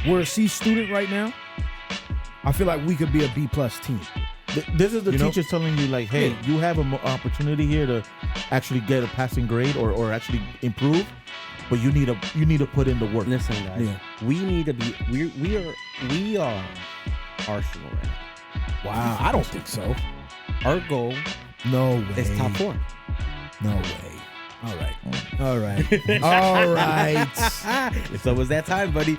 we're a C student right now. I feel like we could be a B+ team. This is the teachers telling you, like, hey, you have an opportunity here to actually get a passing grade or actually improve, but you need to put in the work. Listen, guys, we need to be. We are Arsenal right now. Wow, I don't think so. Our goal, no way, is top 4. No way. All right. All right. All right. So was that time, buddy.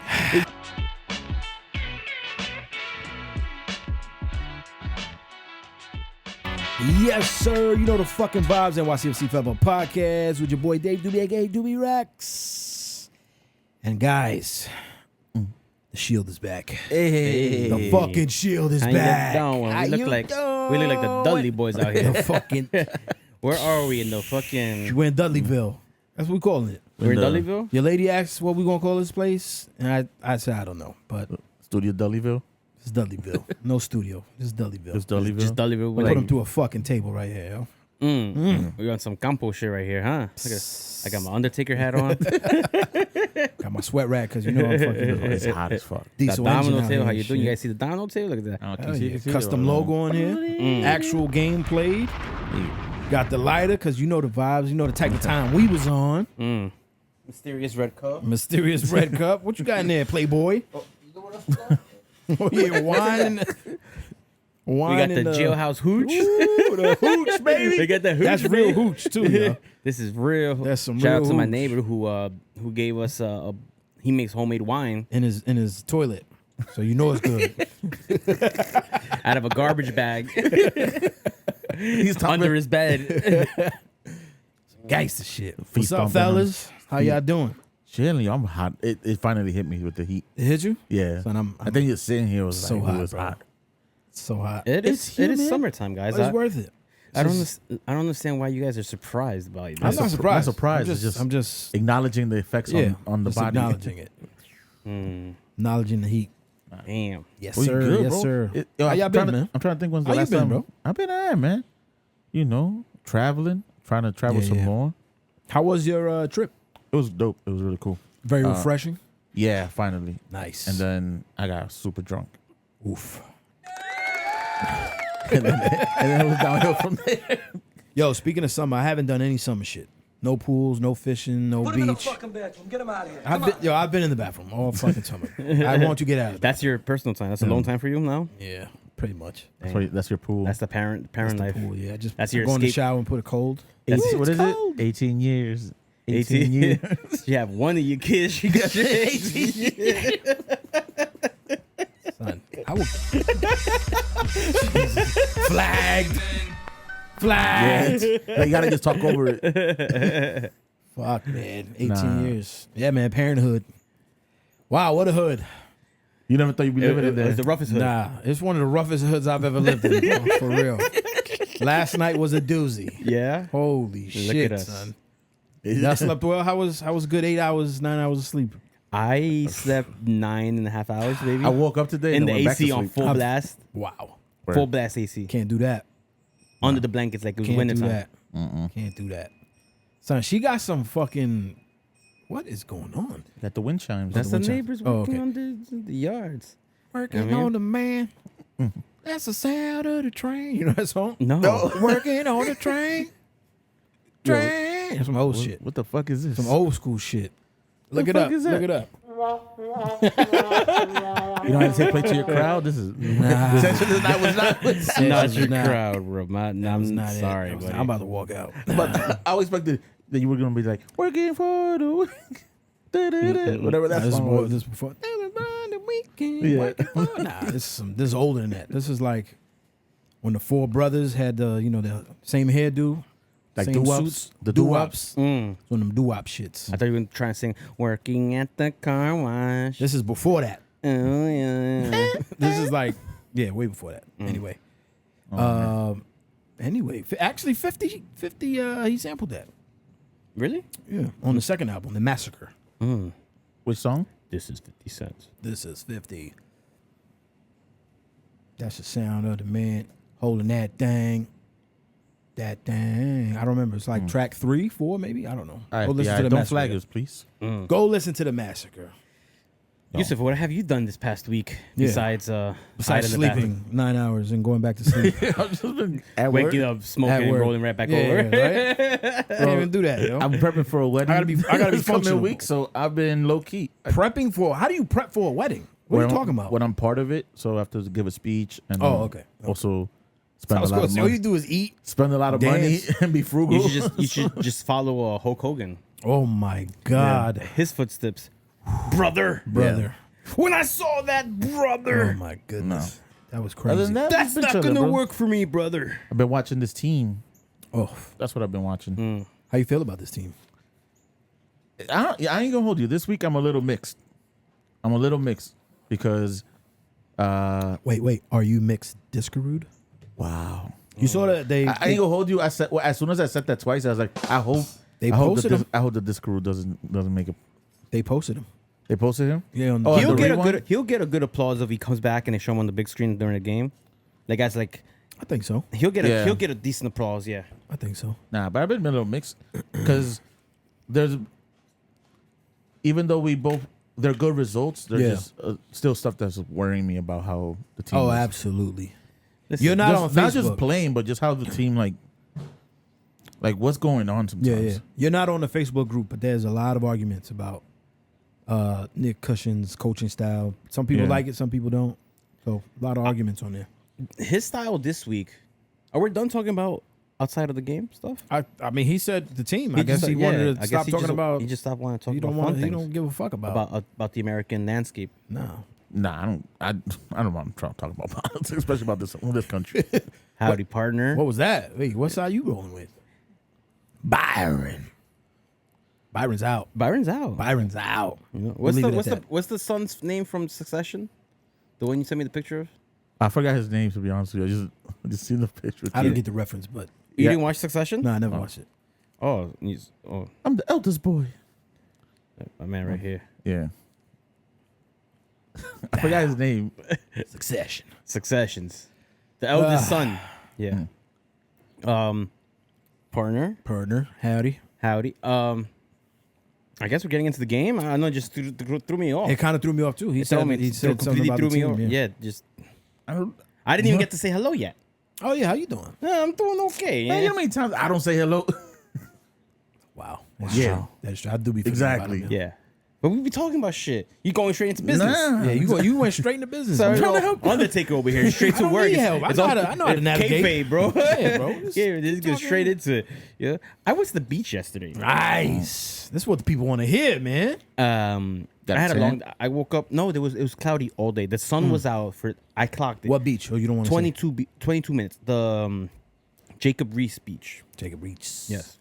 Yes, sir. You know the fucking vibes. NYCFC Football Podcast with your boy Dave Doobie, aka Doobie Rex. And guys, the shield is back. Hey. The fucking shield is back. We look like the Dudley boys out here. The fucking. Where are we in the fucking? We're in Dudleyville. That's what we calling it. We're in Dudleyville? Your lady asked what we gonna call this place, and I said I don't know, but Studio Dudleyville. It's Dudleyville. No studio. It's Dudleyville. It's Dudleyville. Just Dudleyville. We put them through a fucking table right here, yo. We got some campo shit right here, huh? I got my Undertaker hat on. Got my sweat rack because you know I'm fucking. It's hot as fuck. That domino table. How you doing? You guys see the domino table? Look at that. Custom logo on here. Actual game played. Got the lighter because you know the vibes. You know the type of time we was on. Mysterious red cup. Mysterious red cup. What you got in there, Playboy? Oh, you know what else we got? Oh yeah, wine. We got the jailhouse hooch. Ooh, the hooch, baby. We got the hooch. That's real hooch too, yo. This is real. That's some Shout real out to my hooch. neighbor who gave us he makes homemade wine in his toilet, so you know it's good. out of a garbage bag. He's under his bed. Gangsta shit. Feet What's up, thumping fellas? How y'all doing? Chilling, I'm hot. It finally hit me with the heat. It hit you? Yeah. Son, I think just sitting here was so like, hot, it was bro. hot. So hot. It It's is humid. summertime, guys. It's worth it. I don't understand why you guys are surprised about it. I'm not surprised. Not surprised. I'm just acknowledging the effects on the just body. acknowledging it. Acknowledging the heat. Damn. Yes, Well, you sir. good, Yes, bro. sir. Yo, How y'all been, man? I'm trying to think when's the How you last been, time, bro? I've been alright, man. You know, traveling, trying to travel some more. How was your trip? It was dope. It was really cool. Very refreshing. Yeah, finally. Nice. And then I got super drunk. Oof. and then it was downhill from there. Yo, speaking of summer, I haven't done any summer shit. No pools, no fishing, no Put beach. him in the fucking bathroom. Get him out of here. I've been in the bathroom all fucking summer. I want to get out of it. That's your personal time. That's alone time for you now? Yeah, pretty much. That's your pool. That's the parent That's the life. pool, yeah. Just That's your go in the escape. shower and put a cold. What is cold. it? 18 years. 18 years. You have one of your kids. You got 18 years. Son, I will. Flagged. Flagged. Yeah. You gotta just talk over it. Fuck, man. 18 years. Yeah, man. Parenthood. Wow, what a hood. You never thought you'd be living in there. It's the roughest hood. Nah, it's one of the roughest hoods I've ever lived in, bro, for real. Last night was a doozy. Yeah. Holy Look shit, at us. son. Y'all slept well? How was good 8 hours, 9 hours of sleep? I slept 9.5 hours, baby. I woke up today in and the went back to AC on sleep. full blast. Wow. Full blast AC. Can't do that. Under the blankets like it was Can't winter do time. that. Can't do that. Son, she got some fucking... What is going on? Got the wind chimes. That's the wind chimes. neighbors Oh, working okay. on the yards. Working Yeah, man. on the man. That's the sound of the train. You know that song? No. Working on the train. Train. That's some old shit. What the fuck is this? Some old school shit. Look it fuck up. is that? Look it up. You know how to say play to your crowd? This is that was not. Not your not- crowd, bro. I'm Not it. sorry, That was buddy. not- I'm about to walk out. But I always expected that you were gonna be like working for the week. Whatever that This song before, was. this before. The weekend. Yeah. Working for- Nah, this is older than that. This is like when the four brothers had the same hairdo, Like same doo-wops? suits, The doo-wops. Mm. It's one of them doo-wop shits. I thought you were trying to sing "Working at the Car Wash." This is before that. Oh yeah. This is like way before that. Anyway, actually 50 he sampled that. Really? Yeah, on the second album, The Massacre. Which song? This is 50 cents. This is 50. That's the sound of the man holding that thing. That thing. I don't remember. It's like track 3, 4, maybe. I don't know. All right, Go listen to the don't Massacre. flag us, please. Go listen to The Massacre. Yousef, what have you done this past week besides sleeping 9 hours and going back to sleep? I've just been at waking work. up, smoking, and rolling right back over? Right? Can't even do that, yo. I'm prepping for a wedding. I gotta be this coming functional. week, so I've been low key. Prepping for? How do you prep for a wedding? What are you talking about? When I'm part of it, so I have to give a speech and okay. also spend a lot of All money. you do is eat. Spend a lot of money and be frugal. You should just follow Hulk Hogan. Oh my God. His footsteps, brother. Brother. When I saw that, brother. Oh my goodness. That was Other crazy. than that, That's it's been not chilling, gonna bro. work for me, brother. I've been watching this team. Oh, That's what I've been watching. how you feel about this team? I ain't gonna hold you. This week I'm a little mixed. Because Wait. Are you mixed Discarud? wow. You saw that they? I ain't gonna hold you. I said as soon as I said that twice, I was like, I hope posted him. I hope the disc crew doesn't make it. They posted him. They posted him. Yeah, on Oh, He'll the get rewind? he'll get a good applause if he comes back and they show him on the big screen during the game. Like guys, like I think so. he'll get Yeah. he'll get a decent applause. Yeah. I think so. Nah, but I've been a little mixed because there's even though they're good results. There's just still stuff that's worrying me about how the team. Oh, is. absolutely. Listen, You're not Just- on Facebook. not just playing, but just how the team like what's going on sometimes. Yeah. You're not on the Facebook group, but there's a lot of arguments about Nick Cushion's coaching style. Some people Yeah. like it, some people don't. So a lot of arguments on there. his style this week. Are we done talking about outside of the game stuff? I mean, he said the team. I guess he wanted to stop talking about. He just stopped wanting to talk He about don't fun want. He things. don't give a fuck about. About the American landscape. No. Nah, I don't want to try to talk about politics, especially about this country. Howdy, partner. What was that? Wait, what side you rolling with? Byron. Byron's out. Byron's out. Byron's out. You know, We'll leave it at that. what's the son's name from Succession? The one you sent me the picture of? I forgot his name, to be honest with you. I just seen the picture. I didn't get the reference, but You Yeah. didn't watch Succession? no, I never watched it. Oh, I'm the eldest boy. my man right here. Yeah. I forgot his name. Succession. Successions. The eldest son. Yeah. Partner. Howdy. Howdy. I guess we're getting into the game. I know it just threw me off. It kind of threw me off too. He It said told me- he said something completely about threw the me team. off. Yeah. Yeah, just I didn't even get to say hello yet. Oh yeah, how you doing? I'm doing okay. Man, Yeah. you know how many times I don't say hello? Wow. That's Yeah. true. That's true. I do be forgetting Exactly. about him, Yeah. But we be talking about shit. You going straight into business. Nah. Yeah, you went straight into business. Sorry, I'm trying to help. Undertaker over here, straight I to don't work. need help. I know how to navigate. Kayfabe, bro. Yeah, bro. Just Yeah, this goes talking. straight into it. Yeah, I went to the beach yesterday. Nice. This is what the people want to hear, man. Got I had a tan? long. I woke up. No, it was cloudy all day. The sun was out for. I clocked it. What beach? Oh, you don't want to 22 minutes. The Jacob Reese beach. Jacob Reach. Yes.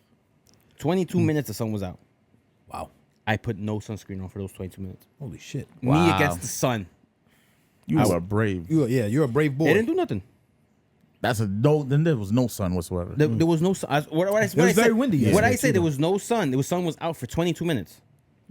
22 minutes. The sun was out. Wow. I put no sunscreen on for those 22 minutes. Holy shit. Me Wow. against the sun. You are brave. You're a brave boy. They didn't do nothing. That's a no. Then there was no sun whatsoever. There was no sun. What I was very said, windy What yesterday, I said, too, there was no sun. The sun was out for 22 minutes.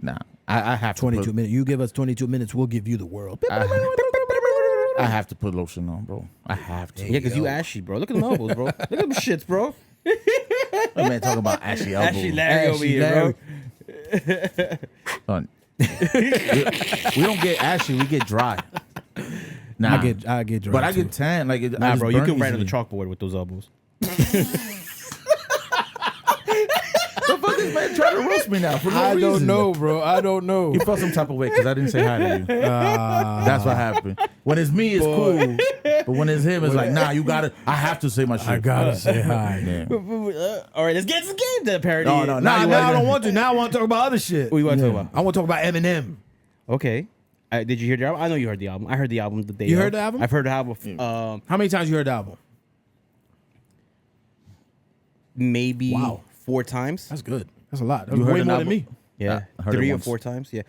Nah, I have to 22 put, minutes. You give us 22 minutes, we'll give you the world. I have to put lotion on, bro. I have to. Yeah, because you ashy, bro. Look at them elbows, bro. Look at them shits, bro. That man talking about ashy elbows. Ashy Larry over here, bro. Son. we don't get ashy, we get dry. Nah, I get dry. but I too. get tan. Like it, I Nah, just bro, you burn can write on the easily. chalkboard with those elbows. The fuck this man trying to roast me now for no I reason? don't know, bro. I don't know. He felt some type of way because I didn't say hi to you. That's what happened. When it's me, it's cool. But when it's him, it's like, nah, you gotta. I have to say my shit. I gotta say hi. Yeah. All right, let's get into the game then, parody. No, no, Nah, you now I wanna- don't want to. Now I want to talk about other shit. What you want to talk about? I want to talk about Eminem. Okay. Did you hear the album? I know you heard the album. I heard the album the day You of. heard the album? I've heard the album. How many times you heard the album? Maybe Wow. 4 times. That's good. That's a lot. That's You heard way an more album? than me. Yeah, I heard it 3 or once. 4 times. Yeah,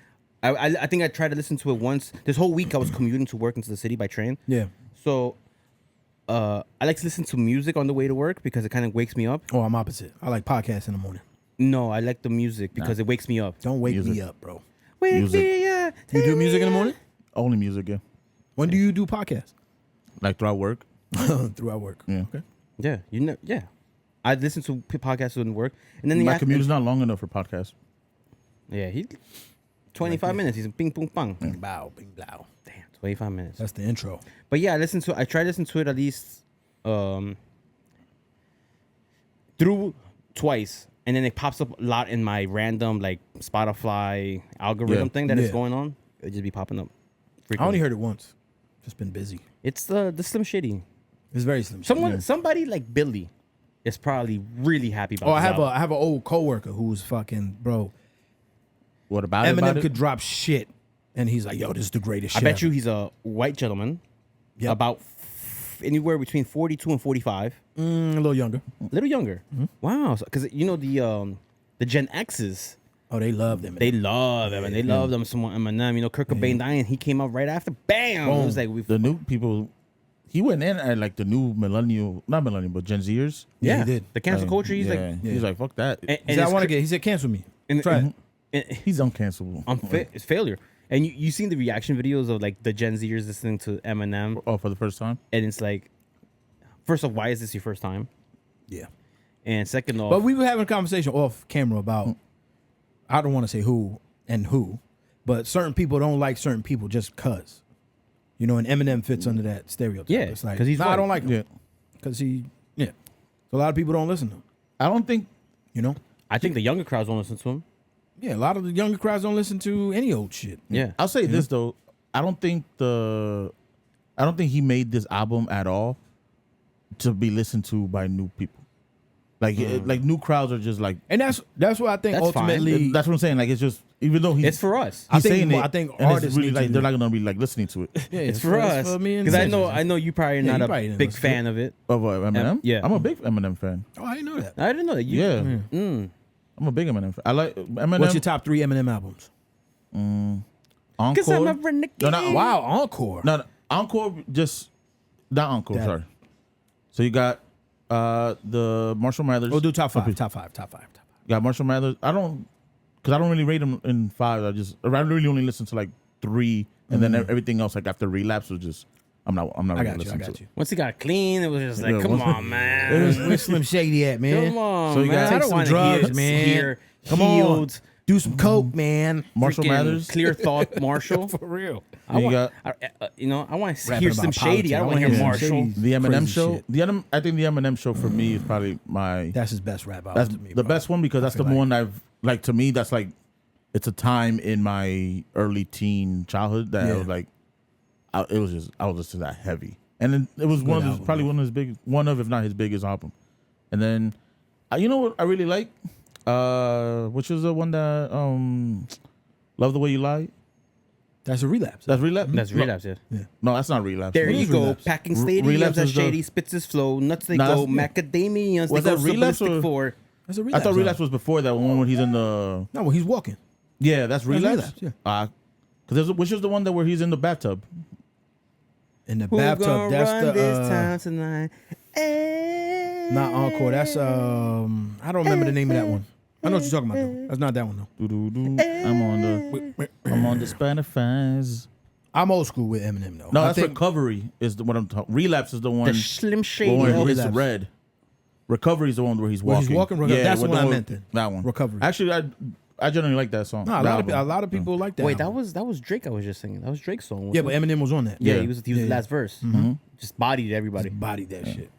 I think I tried to listen to it once. This whole week I was commuting to work into the city by train. Yeah. So, I like to listen to music on the way to work because it kind of wakes me up. Oh, I'm opposite. I like podcasts in the morning. No, I like the music because it wakes me up. Don't wake Music. me up, bro. Wake Music. me up. You do music in the morning? Only music, yeah. When do you do podcasts? Like throughout work. Throughout work. Yeah. Okay. Yeah, you know. Yeah, I listen to podcasts during work, and then My commute's not long enough for podcasts. Yeah, 25 minutes. He's ping, pong, pong. Bing, bow, bing, blow. Damn, 25 minutes. That's the intro. But yeah, I tried to listen to it at least through twice. And then it pops up a lot in my random, like, Spotify algorithm thing that is going on. It'll just be popping up frequently. I only heard it once. Just been busy. It's the Slim Shady. It's very Slim. Somebody like Billy is probably really happy about. Oh, this album. I have an old coworker who's fucking bro. What about Eminem it? could drop shit, and he's like, "Yo, this is the greatest shit." I bet you he's a white gentleman, about anywhere between 42 and 45. A little younger. A little younger. Wow, because you know the Gen X's. Oh, they love them. They love them, and they love them. Someone Eminem, you know, Kurt Cobain dying. He came out right after. Bam! It was like the new people. He went in at like the new millennial, not millennial, but Gen Zers. Yeah, he did. The cancel culture. He's he's like, fuck that. And he said, cancel me. Try it. He's uncancelable. It's failure. And you seen the reaction videos of like the Gen Zers listening to Eminem. Oh, for the first time. And it's like, first off, why is this your first time? Yeah. And second off, but we were having a conversation off camera about, I don't want to say who, but certain people don't like certain people just cause. You know, and Eminem fits under that stereotype. Yeah, it's like, 'cause he's I don't white. like him. Because So a lot of people don't listen to him. I don't think, I think the younger crowds won't listen to him. Yeah, a lot of the younger crowds don't listen to any old shit. Yeah. I'll say this though. I don't think he made this album at all to be listened to by new people. Like like new crowds are just like, And that's what I think That's fine. ultimately. that's what I'm saying. Like it's just, even though It's for us. I he's think saying more- it, I think and it's artists really need like to- they're not gonna be like listening to it. Yeah, It's for us. for me and Because Sanchez. I know you probably Yeah, not you a probably didn't big listen to fan of it. Of Eminem? Yeah. I'm a big Eminem fan. Oh, I didn't know that. I didn't know that. You, Yeah. I'm a big Eminem fan. I like Eminem. What's your top 3 Eminem albums? Encore? Because I'm a renegade. No, Wow, Encore. No, Encore just not Encore. That- Sorry. So you got the Marshall Mathers. We'll do top 5. Top 5. You got Marshall Mathers. I don't really rate them in 5. I really only listen to like 3, and then everything else like after Relapse was just I'm not I really got listening you. to it. Once he got clean, it was just like, Yeah, come once- on, man. Where's Slim Shady at, man? Come on, So you man. gotta I take don't some want drugs, to man. hear Come healed, on. Do some coke, man. Marshall freaking Mathers. Clear thought Marshall. For real. I You want, got- I want to Rapping hear Slim about Shady. I don't want to politics. hear I wanna hear Marshall. Slim Shady. The Eminem Crazy show. shit. I think the Eminem show for me is probably my That's his best rap album that's to me, the bro. best one because that's the feel like- one I've like to me that's like it's a time in my early teen childhood that I Yeah. was like I was just that heavy. And then it was Good one of his, album, probably one of if not his biggest album. And then you know what I really like? Which is the one that Love the Way You Lie? That's a relapse. That's Relapse? That's Relapse, yeah. No, that's not Relapse. There What you is go. Relapse? Packing Relapse stadiums as is the- Shady spits his flow. Nuts they Nah, go. that's- Macadamians they Was go. that Relapse Ballistic or- for. That's a I relapse. thought Relapse album. was before that one when he's in the No, when he's walking. Yeah, that's Relapse. Relapse, yeah. Which is the one that where he's in the bathtub. In the Who bathtub. gonna That's run this the town tonight? not Encore. That's I don't remember the name of that one. I know what you're talking about though. That's not that one though. Doo-doo-doo. I'm on the Spotify. I'm old school with Eminem though. No, I that's think Recovery is the one I'm talking. Relapse is the one The Slim Shady. where it's Relapse. red. Recovery is the one where he's Where walking. he's walking? That's the with one I meant then. That one. Recovery. Actually, I generally like that song. No, a lot of people like that. Wait, that album. was Drake. I was just singing. That was Drake's song. Yeah, wasn't but Eminem was on that. it? Yeah, Yeah. he was the Yeah. last verse. Just bodied everybody. Bodied that shit.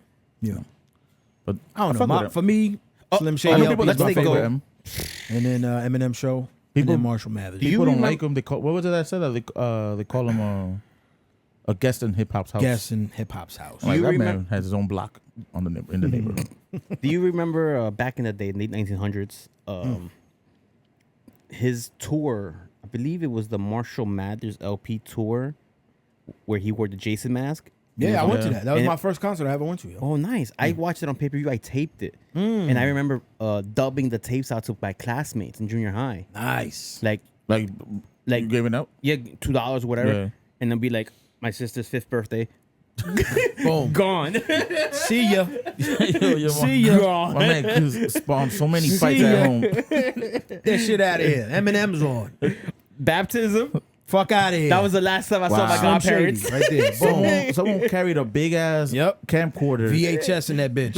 Yeah. But I don't fuck know. with it. For me, Slim I Shady know LP people is that's my Let's They favorite. Go. him. And then Eminem Show. People- and then Marshall Mathers. you People don't remember- like him. They call, what was it that said that they call him a guest in hip hop's house. Guess in hip hop's house. Like You that man remember- has his own block in the neighborhood. Do you remember back in the day, late 1900s, his tour? I believe it was the Marshall Mathers LP tour, where he wore the Jason mask. Yeah, I went to Yeah. that. That was And- my first concert I ever went to. Yo. Oh, nice! I watched it on pay-per-view. I taped it, and I remember dubbing the tapes out to my classmates in junior high. Nice. Like Like you gave it out. yeah, $2 or whatever, Yeah. and then be like my sister's 5th birthday. Boom. Gone. See ya. Yo, See ya. Gone. My man spawned so many See fights ya. at home. That shit out of here. Eminem's on. Baptism. Fuck out of here. That was the last time I saw my Slim Shady godparents. right there. Boom. Someone carried a big ass Yep. camcorder. VHS in that bitch.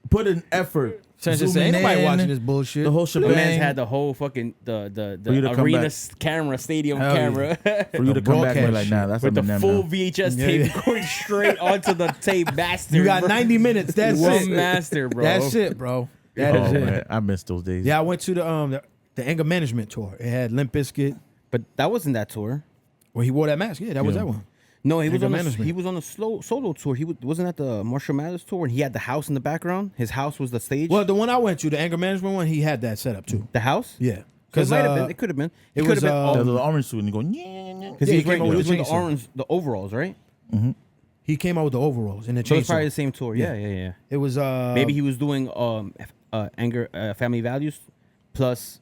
Put in effort Sanchez said, zooming ain't nobody in, watching this bullshit. The whole The shebang. man's had the whole fucking the For you to come arena back. camera, stadium Hell yeah. camera. For you to come back and be like, broadcast nah, that's With the Eminem full now. VHS Yeah, tape yeah. going straight onto the tape master. You got bro. 90 minutes. That's One it. master, bro. That's it, bro. That Oh is it. man, I missed those days. Yeah, I went to the Anger Management tour. It had Limp Bizkit. But that wasn't that tour. Where he wore that mask. Yeah, that was Yeah. that one. No, he was Anger on Management. he was on a solo tour. He wasn't at the Marshall Mathers tour, and he had the house in the background. His house was the stage. Well, the one I went to, the Anger Management one, he had that set up too. The house? Yeah. It Because might have been. It could have been. it It could was, have been. The uh, little orange suit and you go, yeah. Because Yeah, he he was came wearing, out he with was wearing the the chainsaw. orange, the overalls, right? he came out with the overalls and the So it's probably chainsaw. the same tour. Yeah, yeah. It was Maybe he was doing anger, family values, plus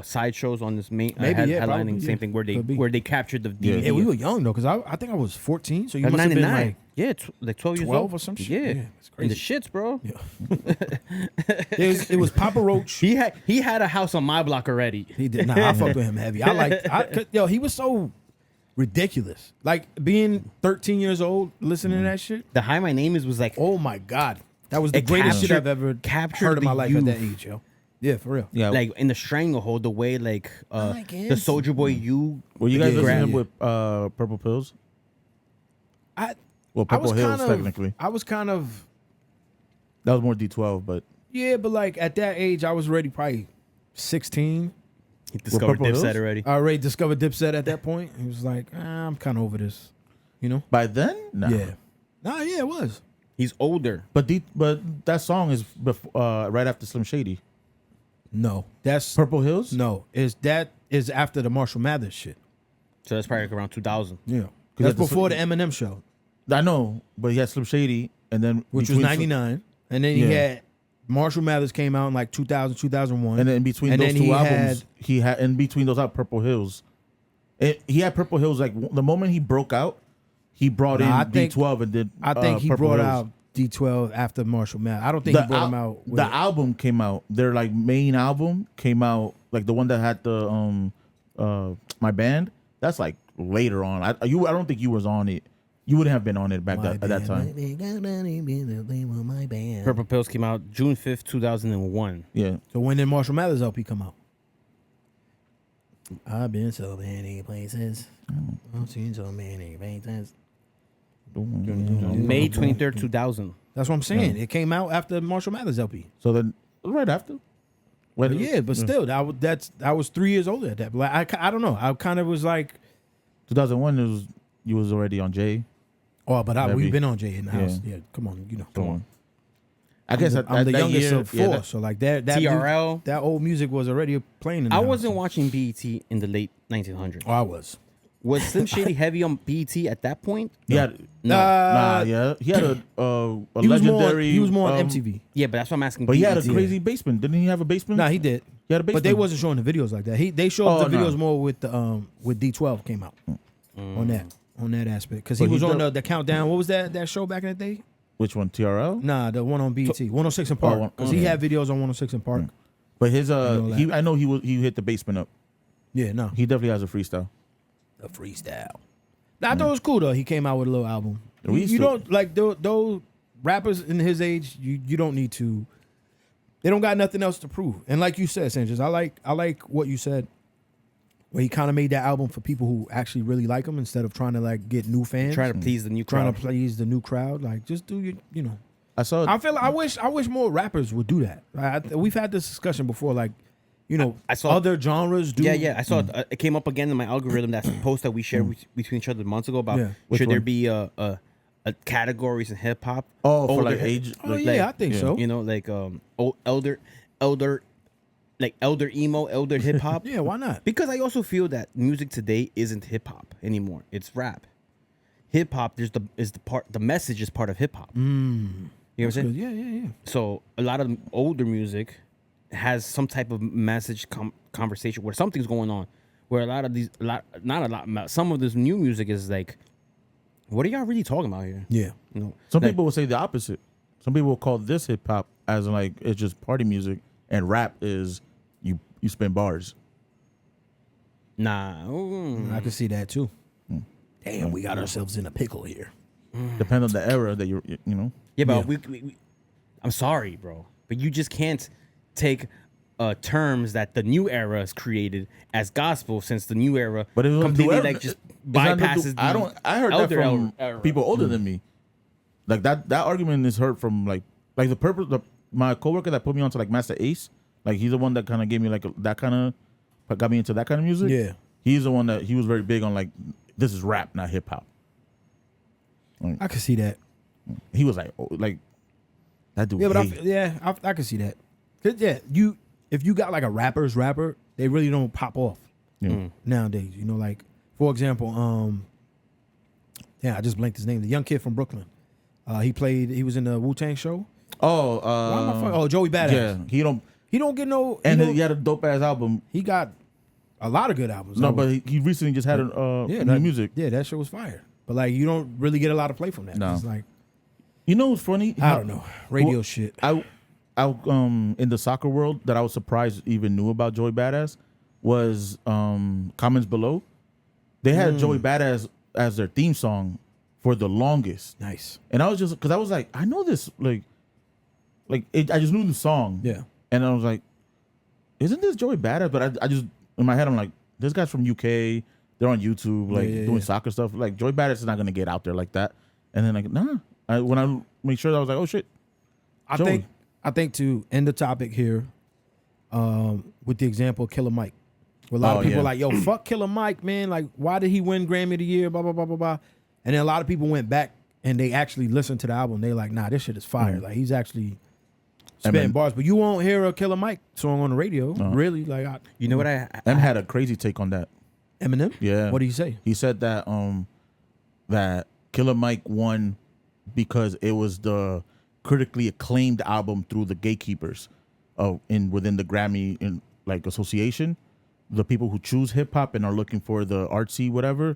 sideshows on this main Maybe, yeah, headlining probably, same yeah. thing where Could be. they captured the Yeah. DVD. Yeah, we were young though, because I think I was 14, so you At must have been 99. like Yeah, like 12 years 12 old. or some shit. Yeah, Yeah, it's in the crazy. shits, bro. it was Papa Roach. He had a house on my block already. He did. Nah, I fucked with him heavy. Yo, he was so ridiculous. Like being 13 years old, listening to that shit. The Hi My Name Is was like Oh my God. That was the It greatest shit captured- I've ever captured heard in my the life at that youth. age, yo. Yeah, for real. Yeah. like in the Stranglehold, the way like the guess. Soldier Boy you Were you guys Yeah, listening yeah. with Purple Pills? I Well, I was Purple Hills, kind of technically. I was kind of That was more D12, but yeah, but like at that age I was already probably 16. he discovered Purple Hills? Dipset already. I already discovered Dipset at that point. He was like, I'm kind of over this, you know? by then, no. Yeah. Nah, yeah, it was. He's older. But that song is right after Slim Shady. No, that's Purple Hills? no. That is after the Marshall Mathers shit. So that's probably like around 2000. Yeah, 'Cause that's at the before the same- Eminem show, I know, but he had Slim Shady, and then which was between- 99, and then he Yeah. had Marshall Mathers came out in like 2000, 2001, And then in between And those then two he albums, had- he had in between those out Purple Hills. He had Purple Hills like the moment he broke out, he brought Nah, I in think- D12 and did. I think he Purple brought Hills. out D12 after Marshall Mathers. I don't think he brought him out. With the album came out. Their like main album came out, like the one that had the my band. That's like later on. I don't think you was on it. You wouldn't have been on it back at that time. Purple Pills came out June 5th, 2001. Yeah. So when did Marshall Mathers LP come out? I've been so many places. I've seen so many faces. May 23rd, 2000. That's what I'm saying. It came out after Marshall Mathers LP. So then right after. When, But yeah, but still, I was 3 years older at that. Like I don't know. I kind of was like, 2001 you was already on J. oh, but Maybe. we've been on Jay in the Yeah. house. Yeah, come on, you know. Come on. I guess I'm the that youngest year, of yeah, four, that- so like that TRL. that old music was already playing. In the I house. wasn't watching BET in the late 1900s. Oh, I was. Was Slim Shady heavy on BET at that point? he had No. yeah. He had a He was more. legendary. He was more on MTV. Yeah, but that's what I'm asking. But he had a BET. crazy basement. Didn't he have a basement? Nah, he did. He had a basement. But they wasn't showing the videos like that. They showed Oh, the videos nah. more with the with D12 came out on that aspect because he But he was on did- the countdown. What was that show back in the day? Which one? TRL? Nah, the one on BET, 106 in Park. Because he okay. had videos on 106 in Park. But his know that. I know he hit the basement up. Yeah, no, He definitely has a freestyle. the freestyle. Nah, I thought it was cool though. He came out with a little album. We You used to- don't like those rappers in his age. You don't need to. They don't got nothing else to prove. And like you said, Sanchez, I like what you said. Where he kind of made that album for people who actually really like him instead of trying to like get new fans. Try to please the new trying crowd. to please the new crowd. Like just do you know. I saw. I feel like I wish more rappers would do that. We've had this discussion before. Like, you know, I saw- other genres do. Yeah. I saw it. It came up again in my algorithm. That's a post that we shared between each other months ago about Yeah. Which should there one? be a categories in hip hop. Oh, for older like hip- age. Oh like, yeah, I think yeah. so. You know, like old elder, like elder emo, elder hip hop. Yeah, why not? Because I also feel that music today isn't hip hop anymore. It's rap. Hip hop, the message is part of hip hop. You know what I'm saying? Yeah. So a lot of older music has some type of message conversation where something's going on. Where some of this new music is like, what are y'all really talking about here? Yeah. You know, Some like, people will say the opposite. Some people will call this hip hop as in like it's just party music, and rap is you spin bars. nah. I can see that too. Damn, we got ourselves in a pickle here. Depends on the era that you know. Yeah, but we I'm sorry, bro. but you just can't take terms that the new era has created as gospel, since the new era But it was completely new era. like just It's not new- bypasses. I heard that from people older than me. Like that argument is heard from like the purpose. My coworker that put me onto like Master Ace, like he's the one that kind of gave me like that kind of got me into that kind of music. Yeah. He's the one that he was very big on like this is rap, not hip hop. I can see that. He was like, oh, like that dude. Yeah, but I can see that. 'Cause, yeah, if you got like a rapper's rapper, they really don't pop off nowadays. You know, like for example, I just blanked his name. The young kid from Brooklyn. He was in the Wu-Tang show. Joey Badass. Yeah, He don't get no. and he had a dope ass album. He got a lot of good albums. No, but he recently just had new music. Yeah, that shit was fire. But like, you don't really get a lot of play from that. No. It's like, You know what's funny? I don't know, radio Well, shit. I in the soccer world that I was surprised even knew about Joey Badass was Comments Below. They had Joey Badass as their theme song for the longest. Nice. And I was just because I was like, I know this I just knew the song. Yeah. And I was like, isn't this Joey Badass? But I just in my head I'm like, this guy's from UK. They're on YouTube, like doing soccer stuff. Like Joey Badass is not gonna get out there like that. And then like, nah. When I make sure, I was like, oh shit. I think to end the topic here, with the example of Killer Mike, where a lot of people are like, yo, fuck Killer Mike, man. Like, why did he win Grammy of the Year? Blah blah blah blah blah. And then a lot of people went back and they actually listened to the album. They like, nah, this shit is fire. Like he's actually spitting bars. But you won't hear a Killer Mike song on the radio, really. Like, You know what M had a crazy take on that. Eminem. Yeah. What did he say? He said that that Killer Mike won because it was the critically acclaimed album through the gatekeepers within the Grammy association. The people who choose hip hop and are looking for the artsy whatever,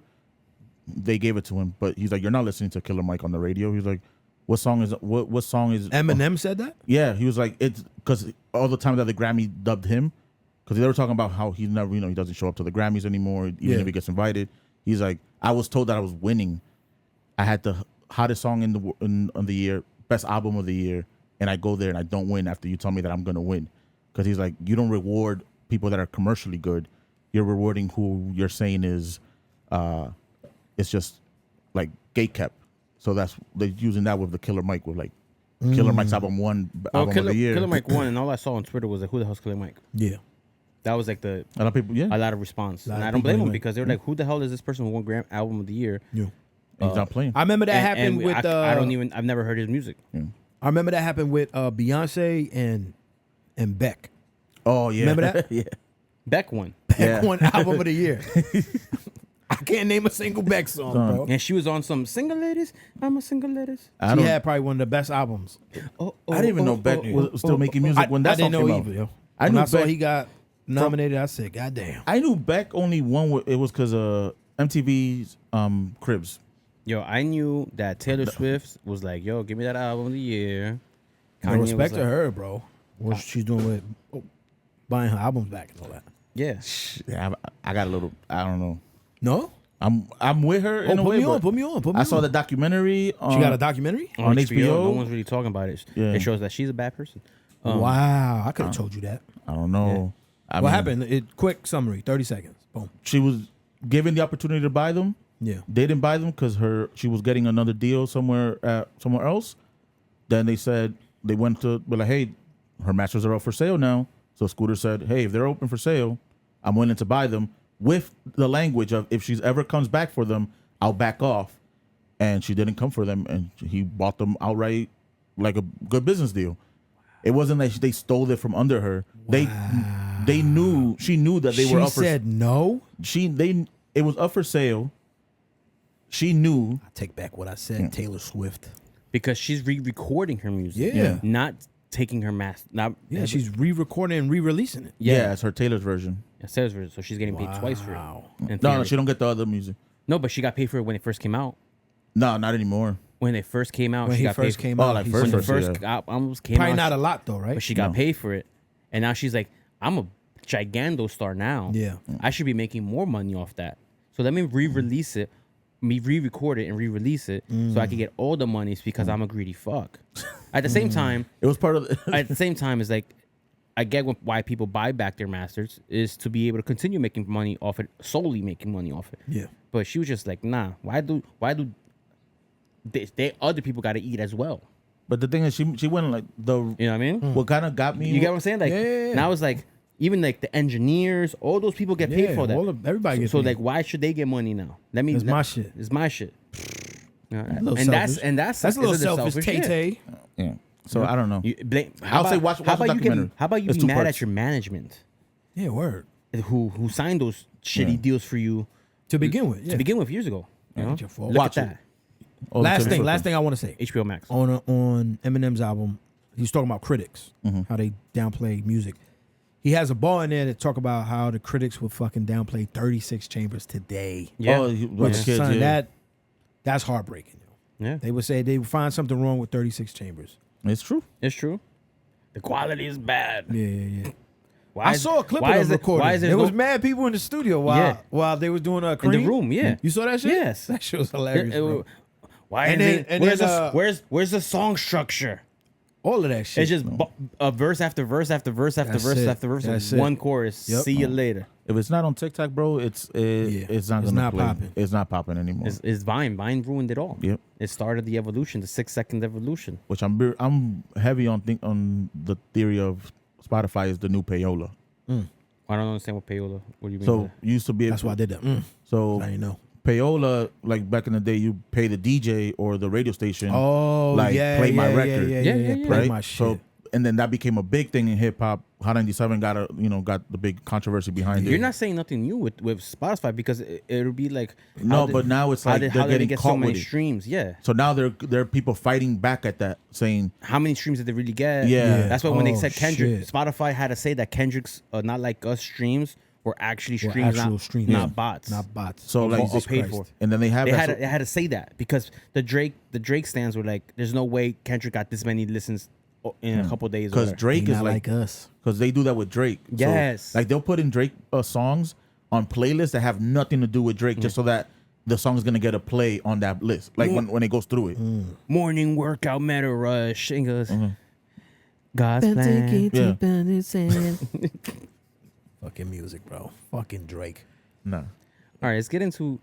they gave it to him. But he's like, you're not listening to Killer Mike on the radio. He's like, what song is Eminem said that? Yeah, he was like, it's because all the time that the Grammy dubbed him, because they were talking about how he's never, he doesn't show up to the Grammys anymore, even if he gets invited. He's like, I was told that I was winning. I had the hottest song in the year, best album of the year, and I go there and I don't win after you tell me that I'm gonna win. Because he's like, you don't reward people that are commercially good. You're rewarding who you're saying is, it's just like gatekept. So they're using that with the Killer Mike with like Killer Mike's album won album of the year. Killer Mike won, and all I saw on Twitter was like, who the hell's Killer Mike? Yeah. That was like a lot of people, a lot of response, and I don't blame them because they're like, "Who the hell is this person who won album of the year?" Yeah, and he's not playing. I remember that happened with. I've never heard his music. Yeah. I remember that happened with Beyonce and Beck. Oh yeah, remember that? Yeah, Beck won. Beck won album of the year. I can't name a single Beck song, bro. And she was on some single ladies. I'm a single ladies. She had probably one of the best albums. I didn't even know Beck was still making music when that song came out. I didn't know either. Yo. When I saw he got nominated, I said, God damn. I knew Beck only won. It was because of MTV's Cribs. Yo, I knew that Taylor Swift was like, yo, give me that album of the year. No respect to her, bro. What she's doing with buying her albums back and all that. Yeah. I got a little, I don't know. No? I'm with her in a way. Put me on. I saw the documentary. She got a documentary? On HBO. No one's really talking about it. Yeah. It shows that she's a bad person. Wow. I could have told you that. I don't know. Yeah. What happened? Quick summary, 30 seconds. Boom. She was given the opportunity to buy them. Yeah. They didn't buy them because she was getting another deal somewhere else. Then they went to be like, hey, her masters are up for sale now. So Scooter said, hey, if they're open for sale, I'm willing to buy them with the language of if she's ever comes back for them, I'll back off. And she didn't come for them, and he bought them outright like a good business deal. It wasn't like they stole it from under her. Wow. She knew that they were up for sale. She said no? It was up for sale. She knew. I take back what I said, Taylor Swift. Because she's re-recording her music. Yeah. Not taking her she's re-recording and re-releasing it. Yeah, it's her Taylor's version. It's Taylor's version, so she's getting paid twice for it. No, she don't get the other music. No, but she got paid for it when it first came out. No, not anymore. When it first came out, when she he got first paid came for it. out. Like When the first albums came out. Probably not a lot though, right? But she got paid for it. And now she's like, I'm a gigando star now. Yeah. I should be making more money off that. So let me re-release it, re-record it and re-release it so I can get all the monies because I'm a greedy fuck. At the same time, It was part of the, at the same time, it's like I get why people buy back their masters is to be able to continue making money off it, solely making money off it. Yeah. But she was just like, nah. Why do they other people got to eat as well? But the thing is, she went like the. You know what I mean? What kind of got me? You get what I'm saying? Like Yeah. now it's like even like the engineers, all those people get paid for that. Everybody gets So paid. like, why should they get money now? Let me. It's my shit. It's my shit. little And that's selfish. That's a little selfish. yeah. Tay. Yeah. So I don't know. You blame, I'll say watch the documentary. How about you It's be two mad parts. at your management Yeah, word. who signed those shitty deals for you To begin with. Yeah. to begin with years ago? You know? Ain't your fault. Look Watch at it. that. Oh, the Last Taylor thing Swift I want to say. HBO Max. On Eminem's album, he's talking about critics, how they downplay music. He has a bar in there that talk about how the critics would fucking downplay 36 Chambers today. Yeah. Oh, like Which, the kids, son, yeah. that's heartbreaking. Yeah. They would say they would find something wrong with 36 Chambers. It's true. It's true. The quality is bad. Yeah. Why I is- saw a clip why of is them it- recording. Why is There was no- mad people in the studio Yeah. while they was doing a in cream. the room? Yeah. You saw that shit? Yes. That shit was hilarious, bro. Why And is then- it? and Where's then, where's the song structure? All of that shit. It's just a verse after verse after verse after That's verse it. after verse. That's of it. one chorus. Yep. See you later. If it's not on TikTok, bro, it's not It's gonna not play. popping. It's not popping anymore. It's Vine. Vine ruined it all. Yep. It started the evolution, the 6-second evolution. Which I'm heavy on the theory of Spotify is the new payola. I don't understand what payola. What do you mean? So by that? you used to be able That's why I did that. So I didn't know. payola, like back in the day, you pay the DJ or the radio station. Oh, like, yeah. play my yeah, record. Yeah. Play right? my shit. So and then that became a big thing in hip hop. Hot 97 got the big controversy behind it. You're not saying nothing new with Spotify because it'll be like No, but now it's like they're how did getting they get caught so many with it. streams? Yeah. So now there are people fighting back at that, saying How many streams did they really get? Yeah. That's why when they Oh, said Kendrick, shit. Spotify had to say that Kendrick's Not Like Us streams were actually Or streams, actual not, streams. not bots. Not bots. so like or paid for. and then they have They that. had to say that because the Drake stands were like, there's no way Kendrick got this many listens in a couple days. because Drake is Not like us. because they do that with Drake. So, Yes. like they'll put in Drake songs on playlists that have nothing to do with Drake, just so that the song is gonna get a play on that list. Like when it goes through it. Morning workout, Meta Rush, and goes, God's plan. Yeah. Fucking music, bro. Fucking Drake. Nah. All right, let's get into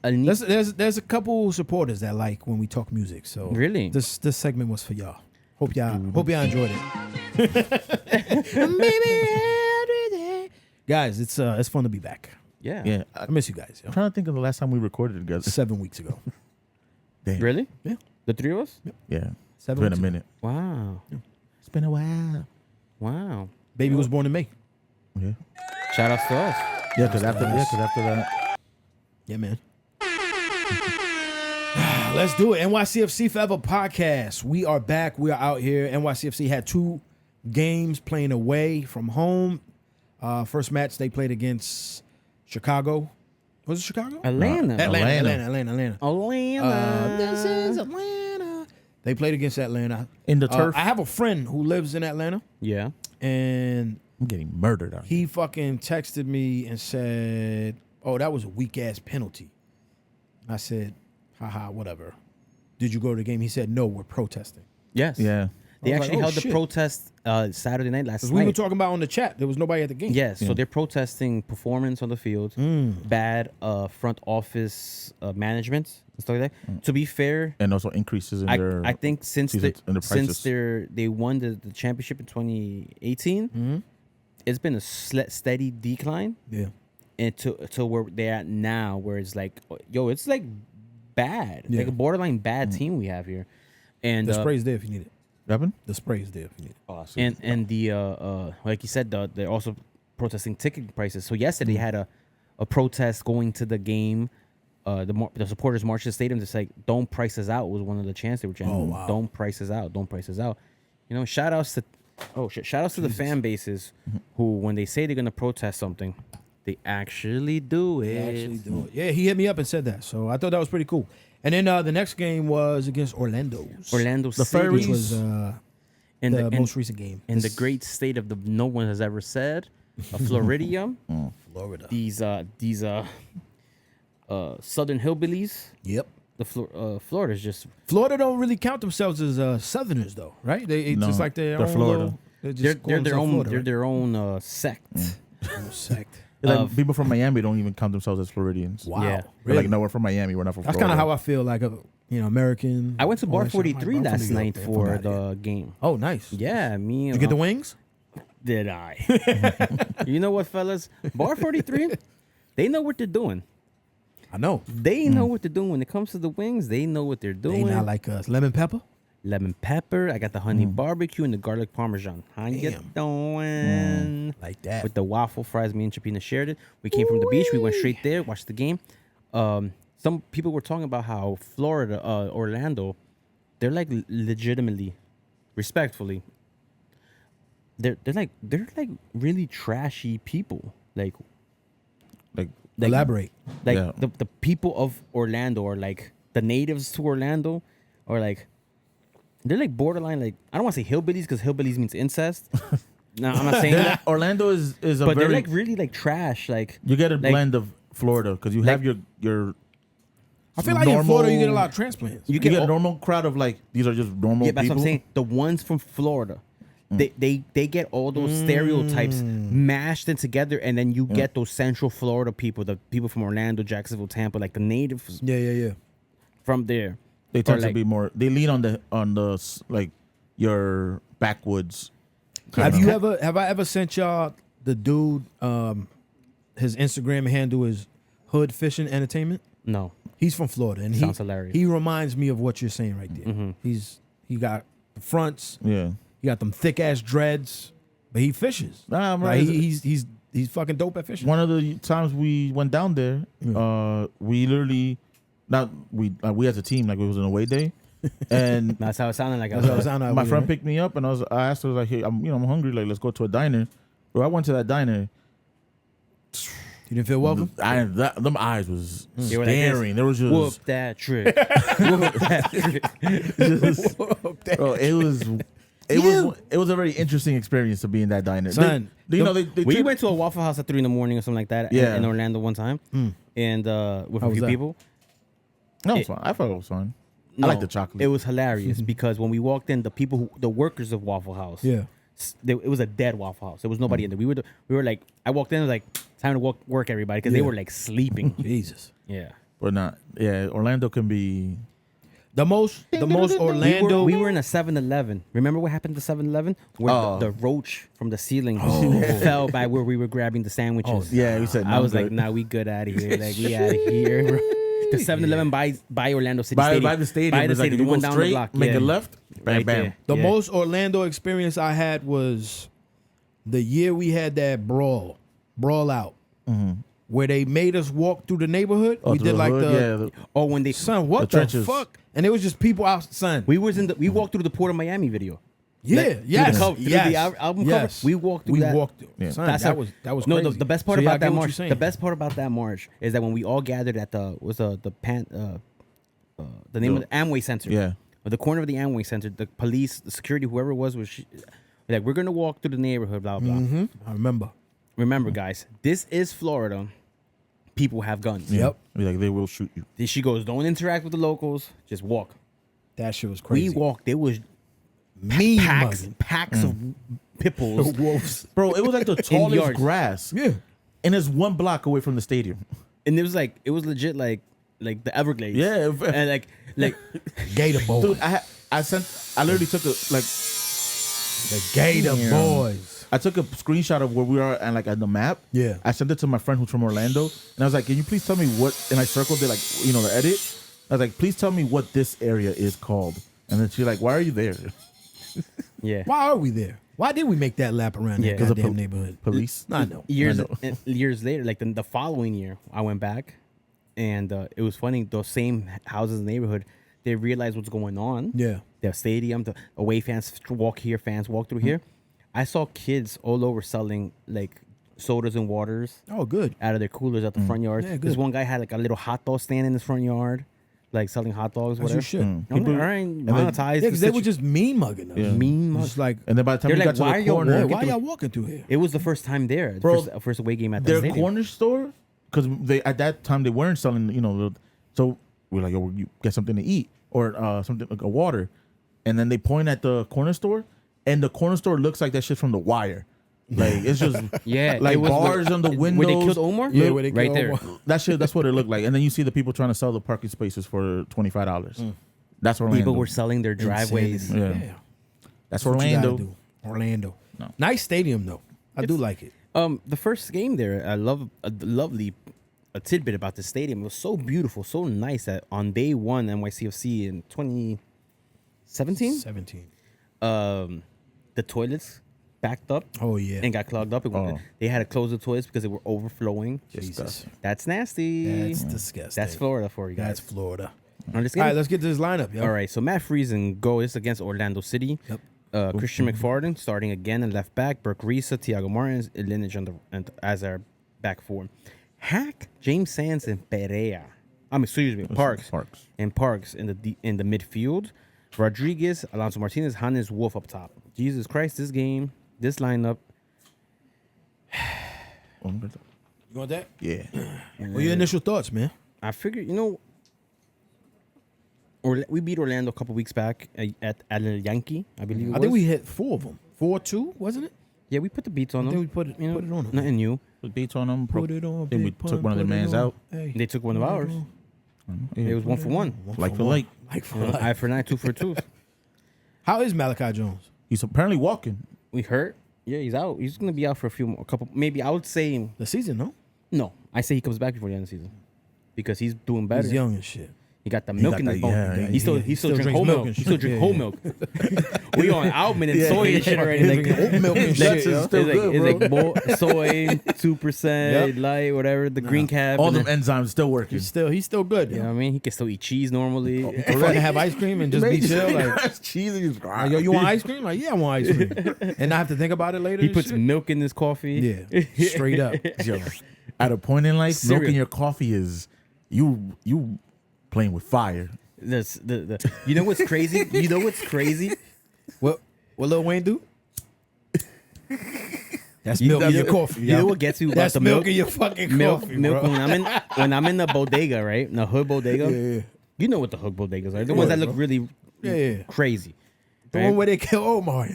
a neat. There's a couple supporters that like when we talk music. So Really? this segment was for y'all. Hope y'all enjoyed it. Baby, guys, it's fun to be back. Yeah. Yeah. I miss you guys. Yo. I'm trying to think of the last time we recorded together. 7 weeks ago. Damn. Really? Yeah. The three of us? Yeah. 7 It's been a weeks ago. minute. Wow. It's been a while. Wow. Baby was born in May. Yeah. Shout outs to us. Yeah, because after that. Yeah, man. Let's do it. NYCFC Forever podcast. We are back. We are out here. NYCFC had 2 games playing away from home. First match they played against Chicago. Was it Chicago? Atlanta. Atlanta. This is Atlanta. They played against Atlanta. In the turf. I have a friend who lives in Atlanta, Yeah. and I'm getting murdered out here. he fucking texted me and said, "Oh, that was a weak ass penalty." I said, "Haha, whatever." Did you go to the game? He said, "No, we're protesting." Yes. Yeah. They I was actually like, oh, held the shit. protest Saturday night last Because night. we were talking about on the chat, there was nobody at the game. Yes, so they're protesting performance on the field, bad front office management and stuff like that. To be fair, And also increases in their. I think since season- in the since prices. they won the championship in 2018, it's been a steady decline, Yeah. and to where they're at now, where it's like, yo, it's like bad, Yeah. like a borderline bad team we have here, and The spray's there if you need it. Evan? The spray's there if you need it. and the like you said, they're also protesting ticket prices. So yesterday they had a protest going to the game. The supporters marched to the stadium. Just like, don't price us out was one of the chants they were chanting. Oh, wow. Don't price us out. Don't price us out. You know, shout outs to the fan bases who, when they say they're gonna protest something, they actually do it. They actually do it. Yeah, he hit me up and said that. So I thought that was pretty cool. And then the next game was against Orlando's. Orlando The City, Which was in the most recent game. in the great state of the no one has ever said, Floridium. Florida. These southern hillbillies Yep. Florida's just Florida don't really count themselves as Southerners though, right? It's No, just like their they're own Florida. little- they just they're call their themselves own Florida, they're right? their own sect. Own sect. Like, people from Miami don't even count themselves as Floridians. Wow, Yeah. They're really? like, no, we're from Miami. We're not from That's Florida. kind of how I feel, like a American. I went to all Bar that shit. I'm like, 43 bro, I'm last from New York, night man. for Fuck outta here. the game. Oh, nice. Yeah, me. Did you get the wings? Did I? You know what, fellas? Bar 43, they know what they're doing. I know. They know what they're doing when it comes to the wings. They know what they're They doing. not like us. Lemon pepper. Lemon pepper. I got the honey barbecue and the garlic parmesan. How you Damn. doing? Like that. With the waffle fries, me and Chapina shared it. We came from the beach. We went straight there, watched the game. Some people were talking about how Florida, Orlando, they're like legitimately, respectfully, they're like really trashy people. Like Elaborate. Yeah. the people of Orlando, or like the natives to Orlando, or like they're like borderline, like, I don't want to say hillbillies because hillbillies means incest. No, I'm not saying that. Orlando is a But very they're like really like trash. Like you get a like- blend of Florida because you have your I feel like in Florida you get a lot of transplants. you get a normal crowd of like these are just normal yeah, that's people. what I'm saying. The ones from Florida, they get all those stereotypes mashed in together, and then you get those Central Florida people, the people from Orlando, Jacksonville, Tampa, like the natives Yeah. from there. They tend Or to like- be more. They lean on the like your backwoods. Have I ever sent y'all the dude? His Instagram handle is Hood Fishing Entertainment. No, He's from Florida, and Sounds hilarious. He reminds me of what you're saying right there. He got the fronts. Yeah. He got them thick ass dreads, but he fishes. Nah, Like, right. he's fucking dope at fishing. One of the times we went down there, we literally, we as a team, like it was an away day, and that's how it sounded like. That's how it sounded my like, friend right? picked me up, and I asked her like, hey, I'm hungry, like let's go to a diner. Bro, I went to that diner. You didn't feel welcome? Them eyes was They were like this. staring. There was just, Whoop that trick. Whoop that trick. bro, it was a very interesting experience to be in that diner. Son, they We treat- went to a Waffle House at 3 a.m. or something like that Yeah. in Orlando one time, and with How a was few that? people. No, it was fun. I thought it was fun. I No, like the chocolate. It was hilarious because when we walked in, the workers of Waffle House, Yeah. it was a dead Waffle House. There was nobody in there. We were like, I walked in, like, time to work everybody, because they Yeah. were like sleeping. Jesus. Yeah. But not. Yeah, Orlando can be. The most Orlando. We were in a 7-Eleven. Remember what happened to 7-Eleven? Where Oh. the roach from the ceiling fell by where we were grabbing the sandwiches. Yeah, we said. I no, was good. like, nah, we good out of here. Like, we out of here, bro. The 7-Eleven by Orlando City by, Stadium. by the stadium. By the it's like stadium, you the one go down straight, the block. make yeah. a left, bam, Right bam. there. The Yeah. most Orlando experience I had was the year we had that brawl out, where they made us walk through the neighborhood. Oh, We through did the like hood, Oh, when they son, what the the trenches. fuck? And it was just people out, son. we walked through the Port of Miami video. Yeah, Like, yes, through the album cover, yes. we walked through that. Through. Son, That's that how- was no. crazy. The best part So, yeah, I about get that what you're march. saying. The best part about that march is that when we all gathered at the name of the Amway Center. Yeah. At the corner of the Amway Center, the police, the security, whoever it was like, we're gonna walk through the neighborhood, blah blah. I remember. Remember, guys, this is Florida. People have guns. Yep. Be like they will shoot you. Then she goes, don't interact with the locals. Just walk. That shit was crazy. We walked. There was mean packs of pit bulls. wolves. Bro, it was like the tallest yards. grass. Yeah. And it's 1 block away from the stadium. And it was legit like the Everglades. Yeah. And like Gator boys. Dude, I literally took The Gator Yeah. boys. I took a screenshot of where we are and like on the map. Yeah. I sent it to my friend who's from Orlando, and I was like, "Can you please tell me what?" And I circled it like the edit. I was like, "Please tell me what this area is called." And then she's like, "Why are you there?" yeah. Why are we there? Why did we make that lap around Yeah. that 'Cause of goddamn neighborhood? Police. I know. Years later, like the following year, I went back, and it was funny. Those same houses in the neighborhood, they realized what's going on. Yeah. The stadium, the away fans walk here, fans walk through here. I saw kids all over selling like sodas and waters Oh, good. out of their coolers at the front yard. Yeah, good. This one guy had like a little hot dog stand in his front yard, like selling hot dogs. As Whatever. you should. I'm like, all right, monetize. Yeah, the because they were situ- just mean mugging us. Yeah. mean mug. Just like, And then by the time They're we like, got "Why to are the y'all corner, walking why y'all walking through here? It was the first time there, the Bro, first away game at the their stadium. corner store, because they at that time they weren't selling. So we're like, yo, you get something to eat or something like a water, and then they point at the corner store, and the corner store looks like that shit from The Wire. Like it's just like it was bars on the windows. Where they killed Omar. Yeah, where they right killed there. Omar. That's what it looked like. And then you see the people trying to sell the parking spaces for $25. That's Orlando. People were selling their driveways. Insanity. Yeah. That's What you gotta Orlando. do. Orlando. No. Nice stadium though. I do like it. The first game there, I love a lovely a tidbit about the stadium. It was so beautiful, so nice that on day one NYCFC in 2017, 17. The toilets backed up. Oh yeah. And got clogged up. They had to close the toilets because they were overflowing. Jesus. That's nasty. That's disgusting. That's Florida for you guys. That's Florida. On this All game? right, let's get to this lineup, yo. All right, so Matt Friesen goal is against Orlando City. Yep. Christian McFarden starting again in left back. Burke Risa, Thiago Martins, Lineage as our back four. Hack, James Sands, and Perea. Excuse me, Parks. And Parks in the midfield. Rodriguez, Alonso Martinez, Hannes Wolf up top. Jesus Christ, this game, this lineup. You want that? Yeah. What are your initial thoughts, man? I figured, we beat Orlando a couple weeks back at El Yankee, I believe it was. I think we hit 4 of them. 4-2, wasn't it? Yeah, we put the beats on I them. think we put it on them. Nothing new. Put beats on them. Put it on. Then we big took one of pun, the put it mans on. out. Hey. They took one of ours. It was 1 for 1. Like for like. Like for like. Eye for 9, 2 for 2. How is Malachi Jones? He's apparently walking. We hurt. Yeah, he's out. He's gonna be out for a couple. Maybe I would say The season, no? no. I say he comes back before the end of the season because he's doing better. He's young and shit. He got the milk got in the that- bone. yeah, He still drink drinks whole milk milk. and He still shit. drink Yeah, whole yeah. milk. We on almond and soy and shit already. He's Like, drinking oat milk and That's shit, yo. still good, it's like soy, 2%, light, whatever. The green cap. All and them then- enzymes still working. He's still good. you know Yo. what I mean? He can still eat cheese normally. Prefer to have ice cream and just be chill. Like, cheesy. yo, you want ice cream? Like, yeah, I want ice cream. And not have to think about it later. He and puts shit? milk in his coffee. Yeah, straight up. Yo, at a point in life, milk Cereal. in your coffee is you playing with fire. You know what's crazy? You know what's crazy? What Lil Wayne do? That's milk in your coffee. You know what gets you about That's the milk milk? in your fucking Milk, coffee, milk. bro. When I'm in the bodega, right? In the hood bodega. Yeah. You know what the hood bodegas are? The ones that look really Yeah. crazy. The right? one where they kill Omar.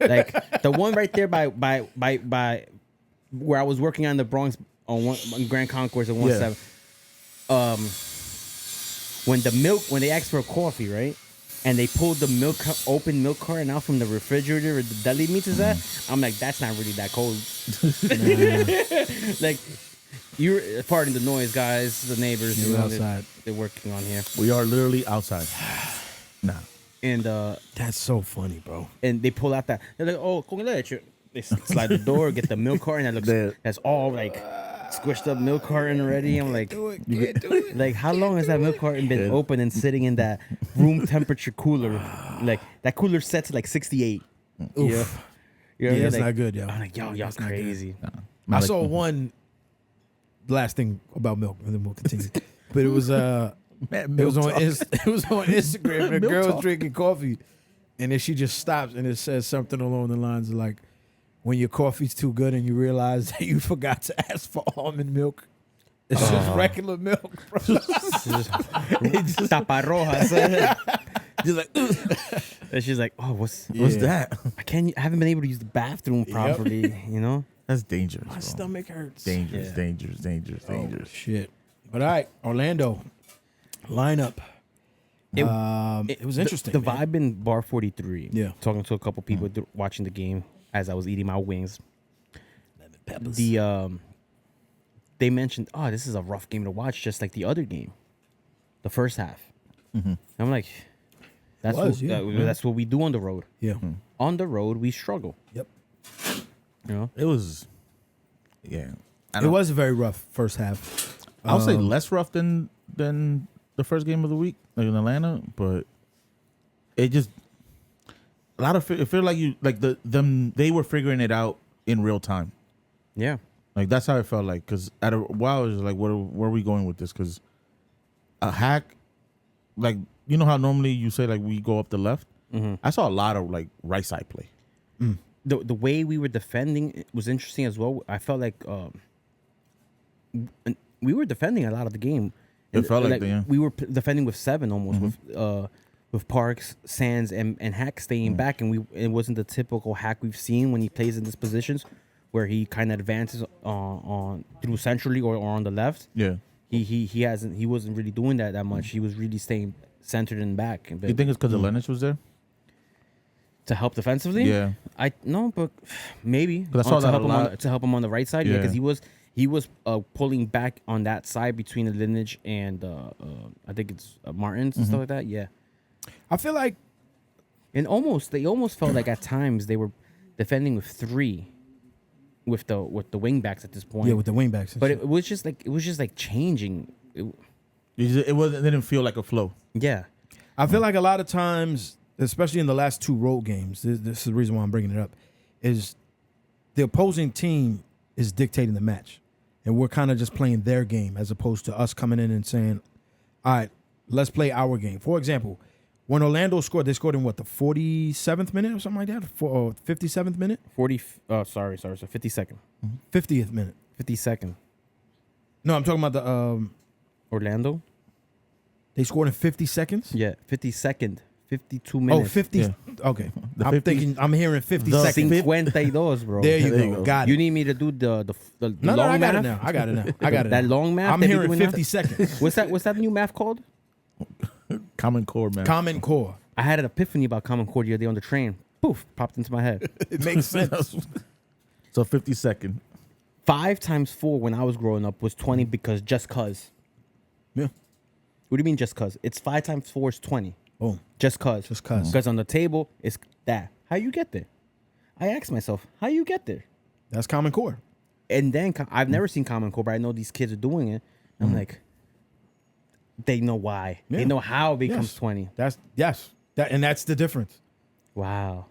Like the one right there by where I was working on the Bronx on Grand Concourse at 17. When they asked for a coffee, right? And they pulled the open milk carton out from the refrigerator where the deli meat is at. I'm like, that's not really that cold. Like, you're pardon the noise, guys. The neighbors, You're outside. They're working on here, We are literally outside. Nah. and That's so funny, bro. they pull out that. They're like, oh, con leche. They slide the door, get the milk carton. That looks that's all like squished up milk carton already. I'm like, Do it. like how long has that milk carton been open and sitting in that room temperature cooler? Like that cooler sets like 68. Oof. Yeah, Yeah, it's like, not good, yo. I'm like, y'all That's not good. crazy. I saw one last thing about milk, and then we'll continue. But it was it was on Instagram. And a Milk girl's talk. drinking coffee, and then she just stops and it says something along the lines of like, when your coffee's too good and you realize that you forgot to ask for almond milk. It's just regular milk, bro. Tapa roja. son. Just like, And she's like, oh, what's that? I haven't been able to use the bathroom properly. You know. That's dangerous. my bro. stomach hurts. Dangerous, Yeah. dangerous. Oh, shit. But all right, Orlando lineup. It was interesting. The man. vibe in Bar 43. Yeah. Talking to a couple people watching the game as I was eating my wings. Peppers. They mentioned, oh, this is a rough game to watch, just like the other game, the first half. I'm like, that's Was, what, yeah. that's what we do on the road. Yeah. On the road, we struggle. Yep. You know, It was, yeah. It was a very rough first half. I would say less rough than the first game of the week, like in Atlanta, but it just a lot of it feel like they were figuring it out in real time. yeah. Like that's how it felt like. Because at a while it was like, where are we going with this? Because a hack, like you know how normally you say like we go up the left. I saw a lot of like right side play. The way we were defending was interesting as well. I felt like we were defending a lot of the game, It felt like that, yeah. We were defending with 7 almost with Parks, Sands, and Hack staying back, and it wasn't the typical Hack we've seen when he plays in these positions, where he kind of advances on through centrally or on the left. Yeah. He wasn't really doing that much. He was really staying centered and back. You think it's because Lennox was there? To help defensively? Yeah. But maybe. I saw that to help him on the right side. Yeah, because he was pulling back on that side between the lineage and I think it's Martins and stuff like that. Yeah. I feel like, and they almost felt like at times they were defending with 3 with the wing backs at this point. yeah, with the wingbacks. But it was just like changing. It didn't feel like a flow. Yeah. I feel like a lot of times, especially in the last 2 road games, this is the reason why I'm bringing it up, is the opposing team is dictating the match. And we're kind of just playing their game as opposed to us coming in and saying, all right, let's play our game. For example, when Orlando scored, they scored in what, the 47th minute or something like that? 57th minute? 52nd. 50th minute. 52nd. No, I'm talking about the Orlando? they scored in 50 seconds? Yeah, 52nd. 52 minutes. Oh, 50. Yeah. Okay. The I'm 50 thinking, I'm hearing 50 the seconds. 52, bro. There you There you go. go. Got it. You need me to do the No, long I got math? it now. I got it That now. long math? I'm that you're hearing doing 50 now? seconds. What's that new math called? Common core, man. Common core. I had an epiphany about Common Core the other day on the train. Poof, popped into my head. It makes sense. So 52nd. 5 times 4 when I was growing up was 20 because just cuz. Yeah. What do you mean just cuz? It's 5 times 4 is 20. Boom. Just cuz. Just 'cause. Because on the table, it's that. How you get there? I asked myself, how you get there? That's common core. And then I've never seen Common Core, but I know these kids are doing it. I'm like, they know why. Yeah. They know how it becomes Yes. 20. That's the difference. Wow.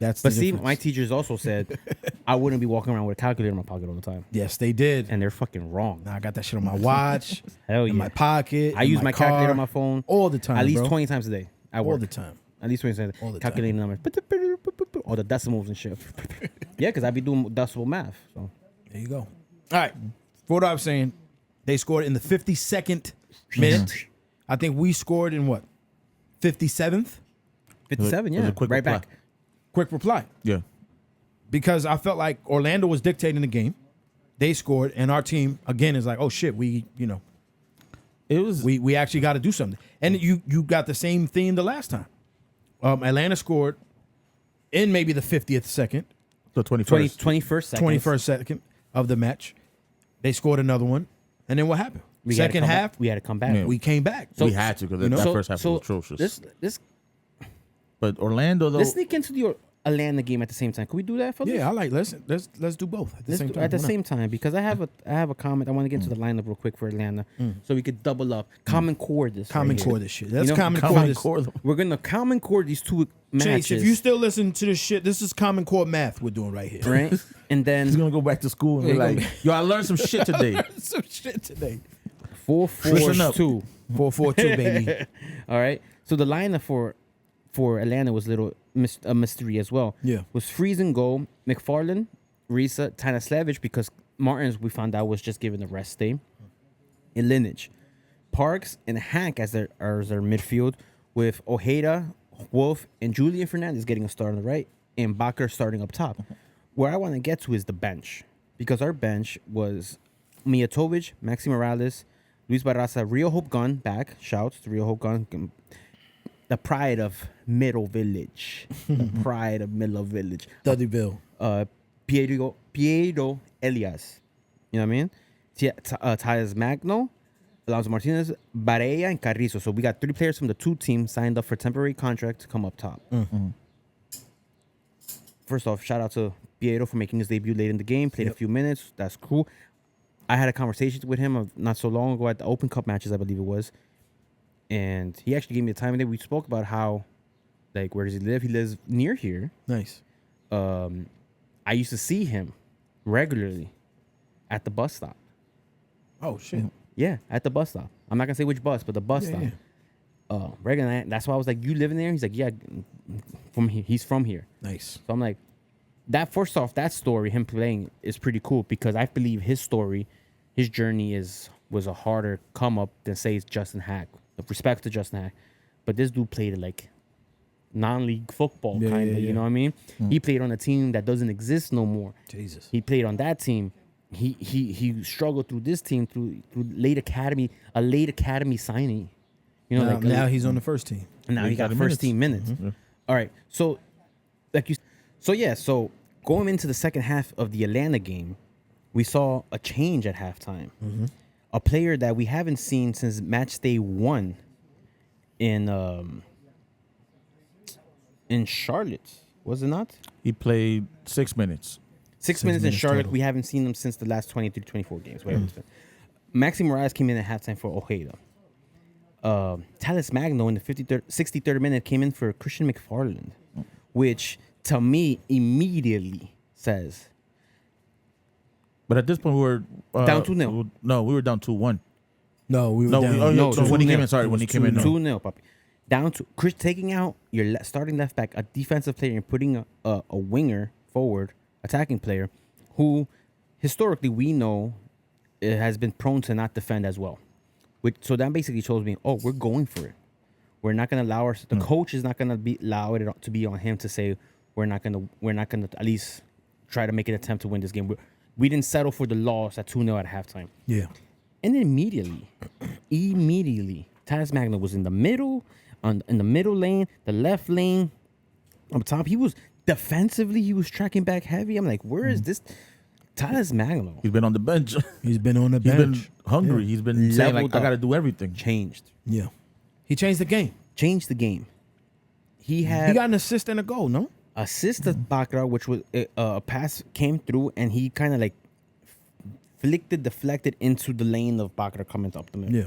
That's But the see, difference. my teachers also said I wouldn't be walking around with a calculator in my pocket all the time. Yes, they did. And they're fucking wrong. Now I got that shit on my watch, Hell yeah. in my pocket. I in use my car, calculator on my phone all the time. at least bro. 20 times a day. I work. All the time. At least 20 times. All the time. Calculating numbers. All the decimals and shit. Yeah, because I be doing decimal math. So There you go. All right. For what I was saying, they scored in the 52nd minute. I think we scored in what? 57th? 57, It was yeah. a quick Right reply. back. Quick reply. Yeah. Because I felt like Orlando was dictating the game. They scored, and our team, again, is like, oh, shit, we It was we actually got to do something. And you got the same theme the last time. Atlanta scored in maybe the 50th second, the 21st. 21st second. 21st second of the match. They scored another one. And then what happened? Second half, we had to come back. Yeah. we came back. We had to because that first half was atrocious. But Orlando, though. Let's sneak into the Atlanta game at the same time. Can we do that, fellas? Yeah, I like let's do both at the Let's same do- time. at the Why not? same time, because I have a comment. I want to get into the lineup real quick for Atlanta, so we could double up. Common core this. Common right core here. this shit. That's You know, common core Common this. core. We're gonna common core these two matches. Chase, if you still listen to this shit, this is common core math we're doing right here. right, and then He's gonna go back to school and be Yeah, he like, gonna "Yo, I learned some shit today." Some shit today. 4-4-2. 4-4-2, baby. All right. So the lineup for Atlanta was a mystery as well. Yeah. Was freeze and go, McFarland, Risa, Tanaslevich, because Martins we found out was just given a rest day, and Lineage, Parks and Hank as their midfield, with Ojeda, Wolf, and Julian Fernandez getting a start on the right, and Bakker starting up top. Where I want to get to is the bench, because our bench was Mijatovic, Maxi Morales, Luis Barraza, Rio Hope Gun back. Shouts to Rio Hope Gun. The pride of Middle Village. The pride of Middle Village. Dudleyville. Piero Elias. You know what I mean? Tyus Magno, Alonso Martinez, Barea, and Carrizo. So we got 3 players from the 2 teams signed up for temporary contract to come up top. First off, shout out to Piero for making his debut late in the game. Played a few minutes. That's cool. I had a conversation with him not so long ago at the Open Cup matches, I believe it was. And he actually gave me the time of day. We spoke about how, like, where does he live? He lives near here. Nice. I used to see him regularly at the bus stop. Oh shit. Yeah, at the bus stop. I'm not going to say which bus, but the bus stop. Yeah. Regularly. That's why I was like, you living there? He's like, yeah, from here. He's from here. Nice. So I'm like, that story, him playing, is pretty cool because I believe his story, his journey is was a harder come up than say it's Justin Hack. With respect to Justin Hack, but this dude played like non-league football kind of. You know what I mean? He played on a team that doesn't exist no more. Jesus. He played on that team. He struggled through this team through late academy signing. You know, Now he's on the first team. and now he got first team minutes. All right, so so going into the second half of the Atlanta game, we saw a change at halftime. A player that we haven't seen since match day 1 in Charlotte, was it not? He played 6 minutes. 6 minutes in minutes Charlotte. total. We haven't seen him since the last 23, 24 games. Whatever it's been. Maxi Morales came in at halftime for Ojeda. Talis Magno in the 63rd minute came in for Christian McFarland, which to me immediately says But at this point, we were Down 2-0. No, we were down 2-1. No, we were No, down. no, so when he 2-0. came in, sorry, when he came in, 2-0, puppy. Down to Chris taking out your starting left back, a defensive player, and putting a winger forward, attacking player, who historically we know has been prone to not defend as well. So that basically shows me, oh, we're going for it. We're not going to allow the coach is not going to allow it to be on him to say we're not going to at least try to make an attempt to win this game. We didn't settle for the loss at 2-0 at halftime. Yeah. And then immediately, Talis Magno was in the middle, in the middle lane, the left lane, up top. He was defensively, he was tracking back heavy. I'm like, where is this Talis Magno? he's been on the bench. He's been on the He's bench. been hungry. He's been saying, like, Leveled I up. got to do everything. Changed He changed the game. the game. He He had got an assist and a goal, no? assist to Baccarat, which was a pass came through, and he kind of like deflected into the lane of Baccarat coming up the middle. Yeah.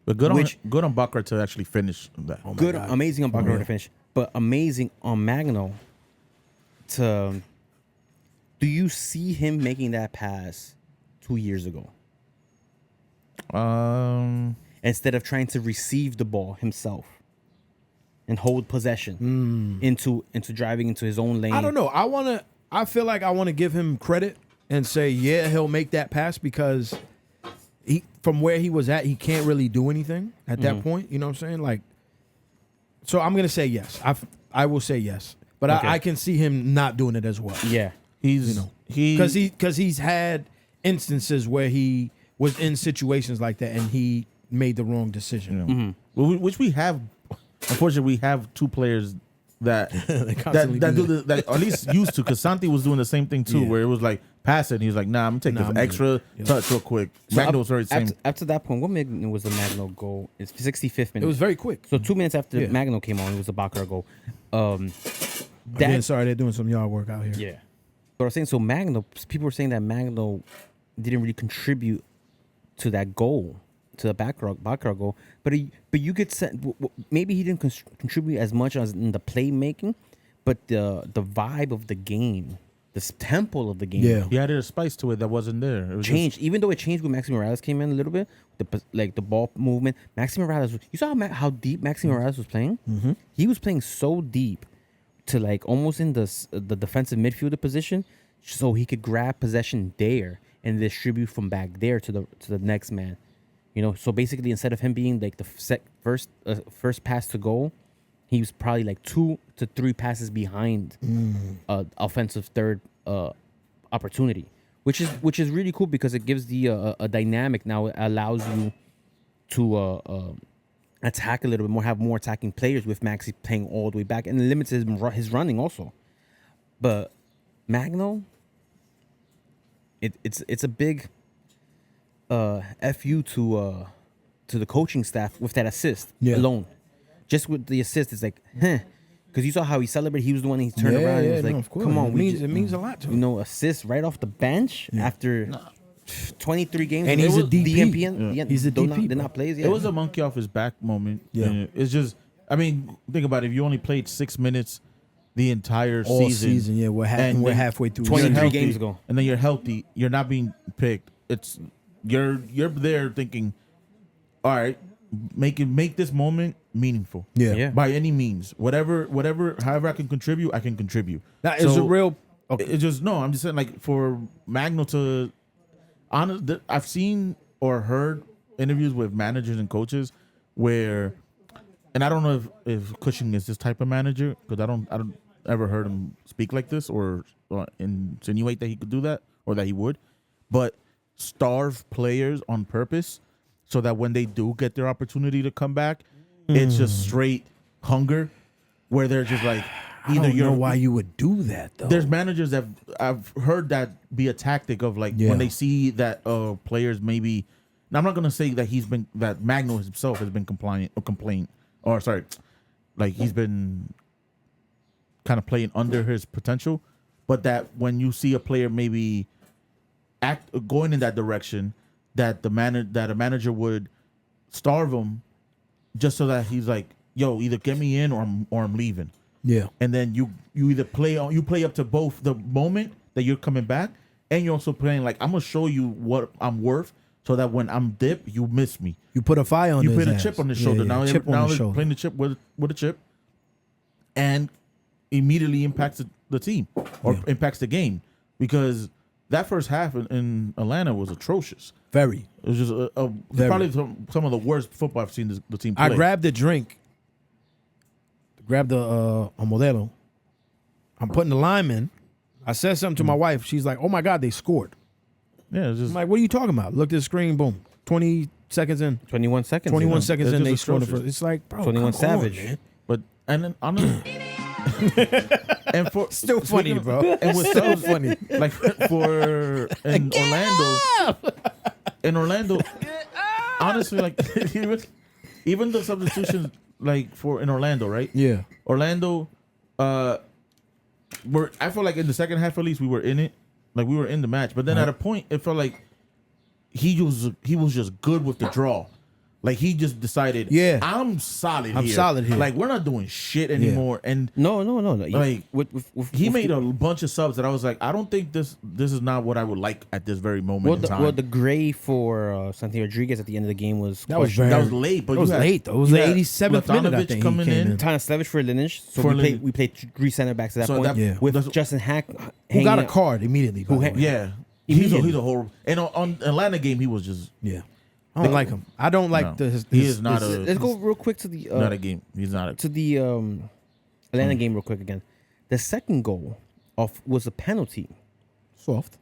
But good on Bakar to actually finish that. Good, amazing on Baccarat to finish, but amazing on Magno to. Do you see him making that pass 2 years ago instead of trying to receive the ball himself and hold possession into driving into his own lane? I don't know. I feel like I want to give him credit and say, yeah, he'll make that pass because from where he was at, he can't really do anything at that point. You know what I'm saying? Like, so I'm gonna say yes. I will say yes, but Okay. I can see him not doing it as well. Yeah. He's Because he's had instances where he was in situations like that and he made the wrong decision. which we have. Unfortunately, we have two players that constantly that do do that or at least used to. Because Santi was doing the same thing too, Yeah. where it was like pass it. And he was like, "Nah, I'm gonna take I'm this extra touch real quick." Magno was very same. After that point, what minute was the Magno goal? It's 65th minute. It was very quick. So 2 minutes after Yeah. Magno came on, it was a Baccarat goal. Again, sorry, they're doing some yard work out here. Yeah. But I was saying, so Magno, people were saying that Magno didn't really contribute to that goal, to the Baccarat goal. But you could say, maybe he didn't contribute as much as in the playmaking, but the vibe of the game, the tempo of the game Yeah. He added a spice to it that wasn't there. It was changed. Even though it changed when Maxi Morales came in a little bit, the ball movement. Maxi Morales, you saw how deep Maxi Morales was playing? Mm-hmm. He was playing so deep to like almost in the defensive midfielder position, so he could grab possession there and distribute from back there to the next man. You know, so basically instead of him being like the first pass to goal, he was probably like 2 to 3 passes behind offensive third opportunity, which is really cool because it gives the a dynamic now. It allows you to attack a little bit more, have more attacking players with Maxi playing all the way back, and it limits his running also. But Magno, it's a big fu to the coaching staff with that assist alone. Just with the assist, it's like, because you saw how he celebrated. He was the one he turned around and was like, of course. "Come on, it means a lot to him. assist right off the bench after 23 games." And he's a DP. He's a DP, They're not plays yet. It was a monkey off his back moment. Yeah. And it's just, I mean, think about it. If you only played 6 minutes the entire All season, yeah, we're halfway through. 23 you're healthy, games ago. and then you're healthy, you're not being picked. It's you're there thinking, all right, make this moment meaningful. Yeah. By any means, whatever, however I can contribute, I can contribute. That is a real. Okay. It's just no. I'm just saying, like for Magno to, honest, I've seen or heard interviews with managers and coaches where, and I don't know if Cushing is this type of manager because I don't ever heard him speak like this or insinuate that he could do that or that he would, but starve players on purpose so that when they do get their opportunity to come back, it's just straight hunger where they're just like, either I don't know why you would do that though. There's managers that I've heard that be a tactic of like when they see that players maybe. Now I'm not gonna say that Magno himself has been like he's been kind of playing under his potential, but that when you see a player maybe going in that direction, that a manager would starve him just so that he's like, yo, either get me in or I'm leaving. Yeah. And then you either play up to both the moment that you're coming back, and you're also playing like, I'm gonna show you what I'm worth, so that when I'm dip, you miss me. You put a fire on. You his put a ass. chip on the shoulder. Yeah, Now chip on now the they're shoulder. playing the chip with a chip, and immediately impacts the team or impacts the game, because that first half in Atlanta was atrocious. Very. It was just probably some of the worst football I've seen the team play. I grabbed the drink. Grabbed the a Modelo. I'm putting the lime in. I said something to my wife. She's like, "Oh my God, they scored." Yeah, it's just I'm like, "What are you talking about?" Look at the screen. Boom. 20 seconds in. 21 seconds. 21 seconds It's in, they just scored the atrocious. first. It's like, bro, 21 come on, Savage. man. But and then honestly, and for Still funny, speaking of- bro. And what's Still so funny. like in Orlando, honestly, like even the substitutions like in Orlando, right? Yeah. Orlando, I feel like in the second half at least we were in it, like we were in the match. But then at a point, it felt like he was just good with the draw. Like he just decided, Yeah. I'm solid here. Like we're not doing shit anymore. And No. Like, he with made a bunch of subs that I was like, I don't think this is not what I would like at this very moment in time. the gray for Santi Rodriguez at the end of the game was That was questionable. very- That was late, but It was late, though. It was you the had 87th minute, I Latanovic think, he coming came in. in. Tana Slevich for Linich. So For we played three center backs at that So point. that- with that's- Justin Hack Who hanging got a out. card immediately? By the way. Yeah, he's a horrible. And on Atlanta game, he was just Yeah. I don't like him. I don't like No. the. He is not a Let's go real quick to the not a game. He's not a. to the Atlanta game real quick again. The second goal was a penalty. soft.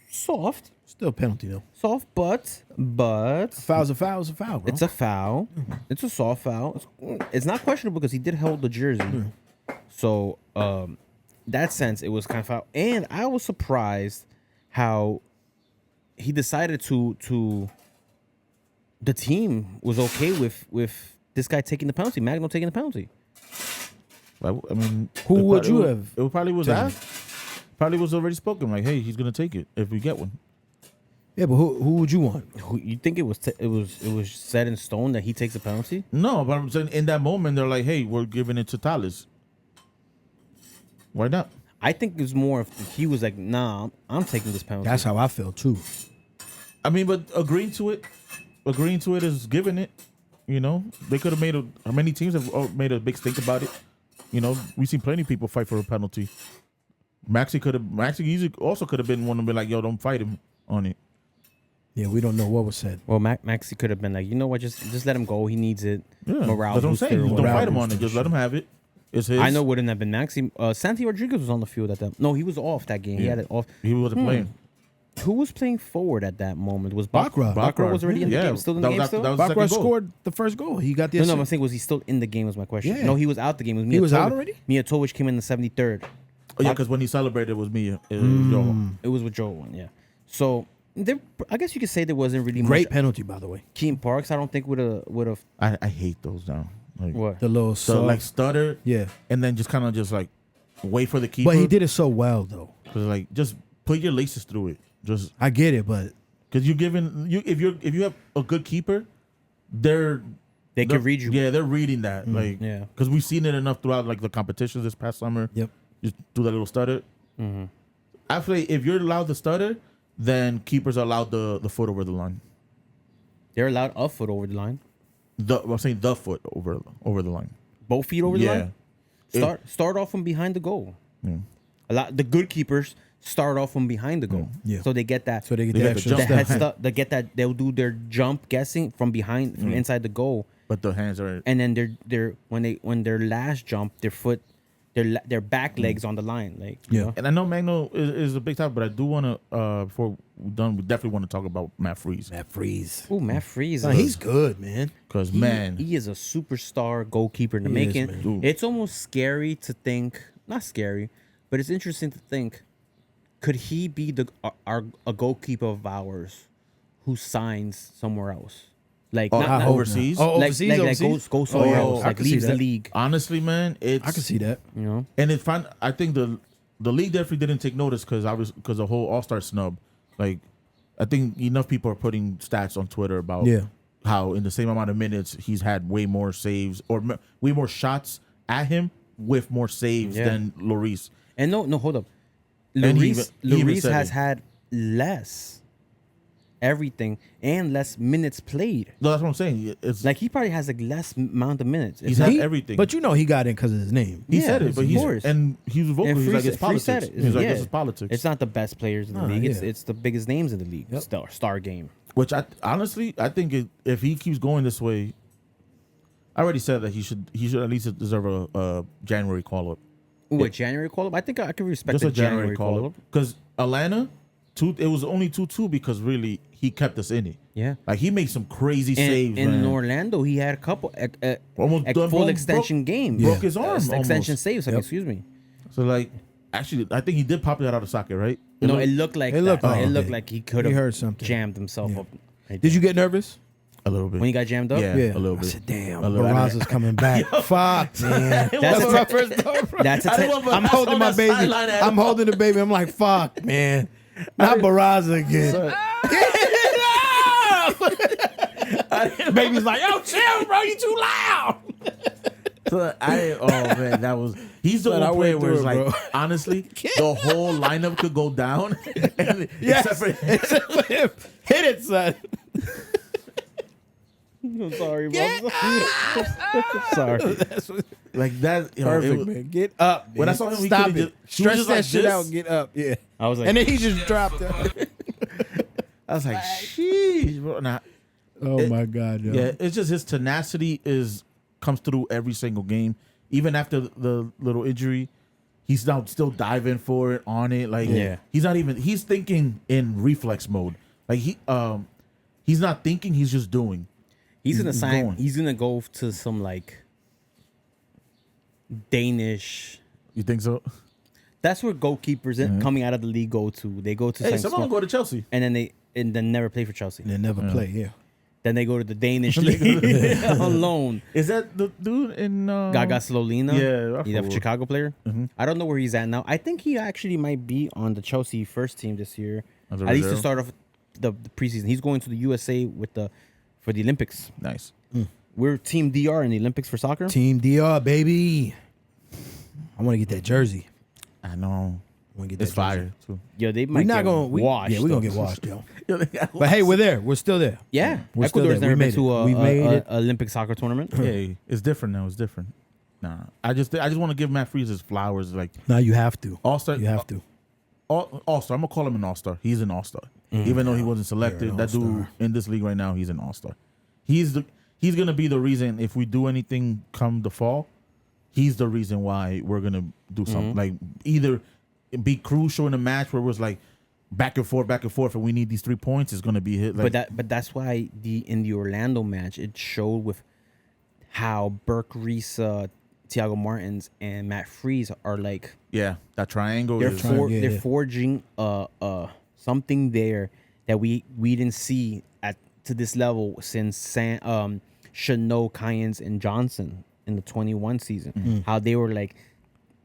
Soft, Still a penalty though. but Foul's a foul. It's a foul, bro. it's a foul. It's a soft foul. It's not questionable because he did hold the jersey. So that sense, it was kind of foul. And I was surprised how he decided to. The team was okay with this guy taking the penalty, Magno taking the penalty. I mean, Who it would probably you was- have It probably was taken? asked. Probably was already spoken. Like, hey, he's gonna take it if we get one. Yeah, but who would you want? You think it was set in stone that he takes the penalty? No, but I'm saying in that moment they're like, hey, we're giving it to Thales. Why not? I think it's more if he was like, nah, I'm taking this penalty. That's how I feel too. I mean, but agreeing to it is giving it. You know, they could have made how many teams have made a big stink about it. You know, we've seen plenty of people fight for a penalty. Maxi easily also could have been one to be like, yo, don't fight him on it. Yeah, we don't know what was said. Well, Maxi could have been like, you know what, just let him go. He needs it. Yeah, Morale that's what I'm booster saying. or Don't whatever. fight him on it. Just let him have it. It's his. I know wouldn't have been Maxi. Santi Rodriguez was on the field at that. No, he was off that game. He Yeah. had it off. He wasn't playing. Who was playing forward at that moment? Was Bakra. Bakra was already in the game. Still in the game. Still. That was the Bakra second goal. scored the first goal. He got the No, assist. I'm saying, was he still in the game? Was my question. Yeah. No, he was out the game. It was He was out Mijatovic. already? Mijatovic came in the 73rd. Oh, yeah, because when he celebrated, it was me. It was Joel. It was with Joe one, yeah. So I guess you could say there wasn't really Great much. penalty, by the way. Keaton Parks, I don't think would have. I hate those now. Like, What? The little so like soft. stutter, Yeah. and then just kind of just like wait for the keeper. But he did it so well, though. 'Cause, like, just put your laces through it. Just I get it, but because you're giving if you have a good keeper, They they're- can read you. Yeah, they're reading that. Like, yeah. because we've seen it enough throughout like the competitions this past summer. yep. Just do that little stutter. Mm-hmm. I feel like if you're allowed to stutter, then keepers are allowed the foot over the line. They're allowed a foot over the line. I'm saying the foot over the line. Both feet over the Yeah. line. Start off from behind the goal. Yeah. The good keepers start off from behind the goal. Yeah. So they get that. So they get They the got the extra jump the step. head stuff. They get that. They'll do their jump guessing from behind, from inside the goal, But the hands are. and then when their last jump, their foot, their back legs on the line, like you Yeah. know? And I know Magno is a big topic, but I do want to, before we're done, we definitely want to talk about Matt Freeze. Matt Freeze. Ooh, Matt Freeze. Nah, he's good, man. Because, man, he is a superstar goalkeeper in the He is, making. man. Dude. It's almost scary to think, not scary, but it's interesting to think, could he be a goalkeeper of ours who signs somewhere else? Like Oh, not overseas? Oh, like, overseas, like overseas? goes somewhere Oh, else, I like can see leaves the that. league. honestly, man, it's. I can see that. You know, And it's fun. I think the league definitely didn't take notice because the whole All-Star snub. Like, I think enough people are putting stats on Twitter about Yeah. how in the same amount of minutes he's had way more saves or way more shots at him with more saves Yeah. than Lloris. and no, hold up. And he Lloris even said has it. had less everything and less minutes played. No, that's what I'm saying. It's Like he probably has like less amount of minutes. He's It's had not- everything. But you know he got in because of his name. he yeah, said it, but of he's course. and he was vocal. And He's Free like said- it's Free politics. said it. He's like Yeah. this is politics. It's not the best players in the Nah, league. yeah. It's the biggest names in the league. Yep. Star game. Which I honestly I think if he keeps going this way, I already said that he should at least deserve a January call up. Ooh, a January call up. I think I can respect Just the a January call call up because Atlanta, it was only 2-2 because really he kept us in it. Yeah. Like he made some crazy saves. In man. Orlando, he had a couple Almost done- full broke- extension games. broke his arm Extension almost. saves. Like, excuse me. So like, actually, I think he did pop that out of socket, right? No, it looked like It looked that. like It it looked did. like he could He have heard something. jammed himself up. right Did you there. get nervous? a little bit. when he got jammed up? Yeah. Yeah. a little I bit. said, damn, A little- Barraza's coming back. Fuck, man. That's That's a- my first thought, bro. That's a I didn't want I'm Barraza holding on my that baby. sideline at I'm all. holding the baby. I'm like, fuck, man. Not Barraza again. Baby's like, yo, chill, bro. You too loud. So oh man, that was he's the Son, one I player went where it's through it, like bro. honestly the whole lineup could go down. And Yes. except for Except for him. Hit it, son. I'm sorry, bro. Sorry. like that. You know, it Perfect, was- man. Get up, man. When I saw him, he stop could've it. just- he was Stretch just that like shit this. out. Get up. Yeah. I was like, And then he just dropped it. I was like, sheesh, bro. Nah, Oh, my God, yo. yeah, it's just his tenacity comes through every single game. Even after the little injury, he's now still diving for it on it. Like Yeah. he's thinking in reflex mode. Like he's not thinking, he's just doing. he's gonna he's sign. going. He's gonna go to some like Danish. You think so? That's where goalkeepers coming out of the league go to. They go to Hey, some someone small- go to Chelsea. and then never play for Chelsea. They never play, yeah. Then they go to the Danish league on loan. Is that the dude in Gaga Slolina. Yeah, I he's a forgot. Chicago player. I don't know where he's at now. I think he actually might be on the Chelsea first team this year. As a At least to reserve? start off the preseason. He's going to the USA for the Olympics. Nice. We're Team DR in the Olympics for soccer. Team DR, baby. I want to get that jersey. I know. I want to get It's that fire jersey. too. Yo, they We're might not get going to washed. Yeah, we're going to though. get washed, yo. But hey, we're there. We're still there. Yeah, We're still Ecuador's there. never We been made to it. We made it. a Olympic soccer tournament. Hey, it's different now. It's different. Nah, I just want to give Matt Freeze his flowers. Like Now you have to. All-Star. You have to. All-Star. I'm gonna call him an All-Star. He's an All-Star, even though he wasn't selected. an That dude all-star. in this league right now, he's an All-Star. He's gonna be the reason if we do anything come the fall. He's the reason why we're gonna do something. Like either be crucial in a match where it was like back and forth, and we need these 3 points. It's gonna be hit. Like, But that's why in the Orlando match it showed with how Burke Risa, Thiago Martins, and Matt Freeze are like yeah, that triangle they're is. yeah, they're yeah. forging something there that we didn't see to this level since Chanot, Kynes, and Johnson in the 21 season. How they were like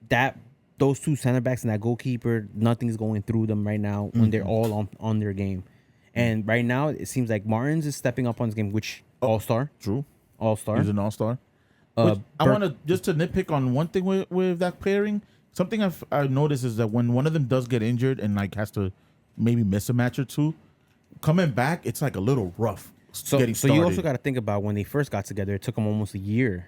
that. Those two center backs and that goalkeeper, nothing's going through them right now when they're all on their game. And right now, it seems like Martins is stepping up on his game, which all-star. True. All-star. He's an All-Star. Uh, I Burke- want to just to nitpick on one thing with that pairing. Something I've noticed is that when one of them does get injured and like has to maybe miss a match or two, coming back it's like a little rough. So getting started. you also got to think about when they first got together, it took them almost a year.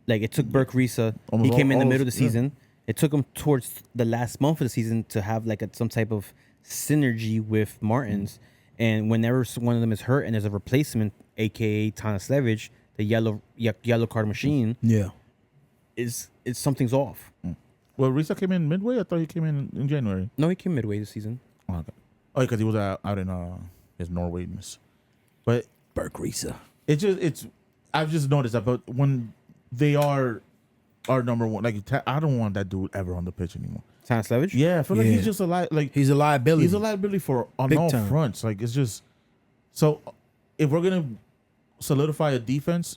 Like it took Burke Risa. He Almost came in the all- middle of the yeah. season. It took him towards the last month of the season to have like some type of synergy with Martins. And whenever one of them is hurt and there's a replacement, aka Tanasevich, the yellow card machine, is something's off. Well, Risa came in midway. I thought he came in January. No, he came midway this season. Oh, okay. Oh, because he was out in his Norwegianness. But Burke Risa. I've just noticed that, but when they are our number one, like I don't want that dude ever on the pitch anymore. Tanasevich? Yeah, I feel like he's just he's a liability. He's a liability for on Big all time. fronts. Like it's just so if we're gonna solidify a defense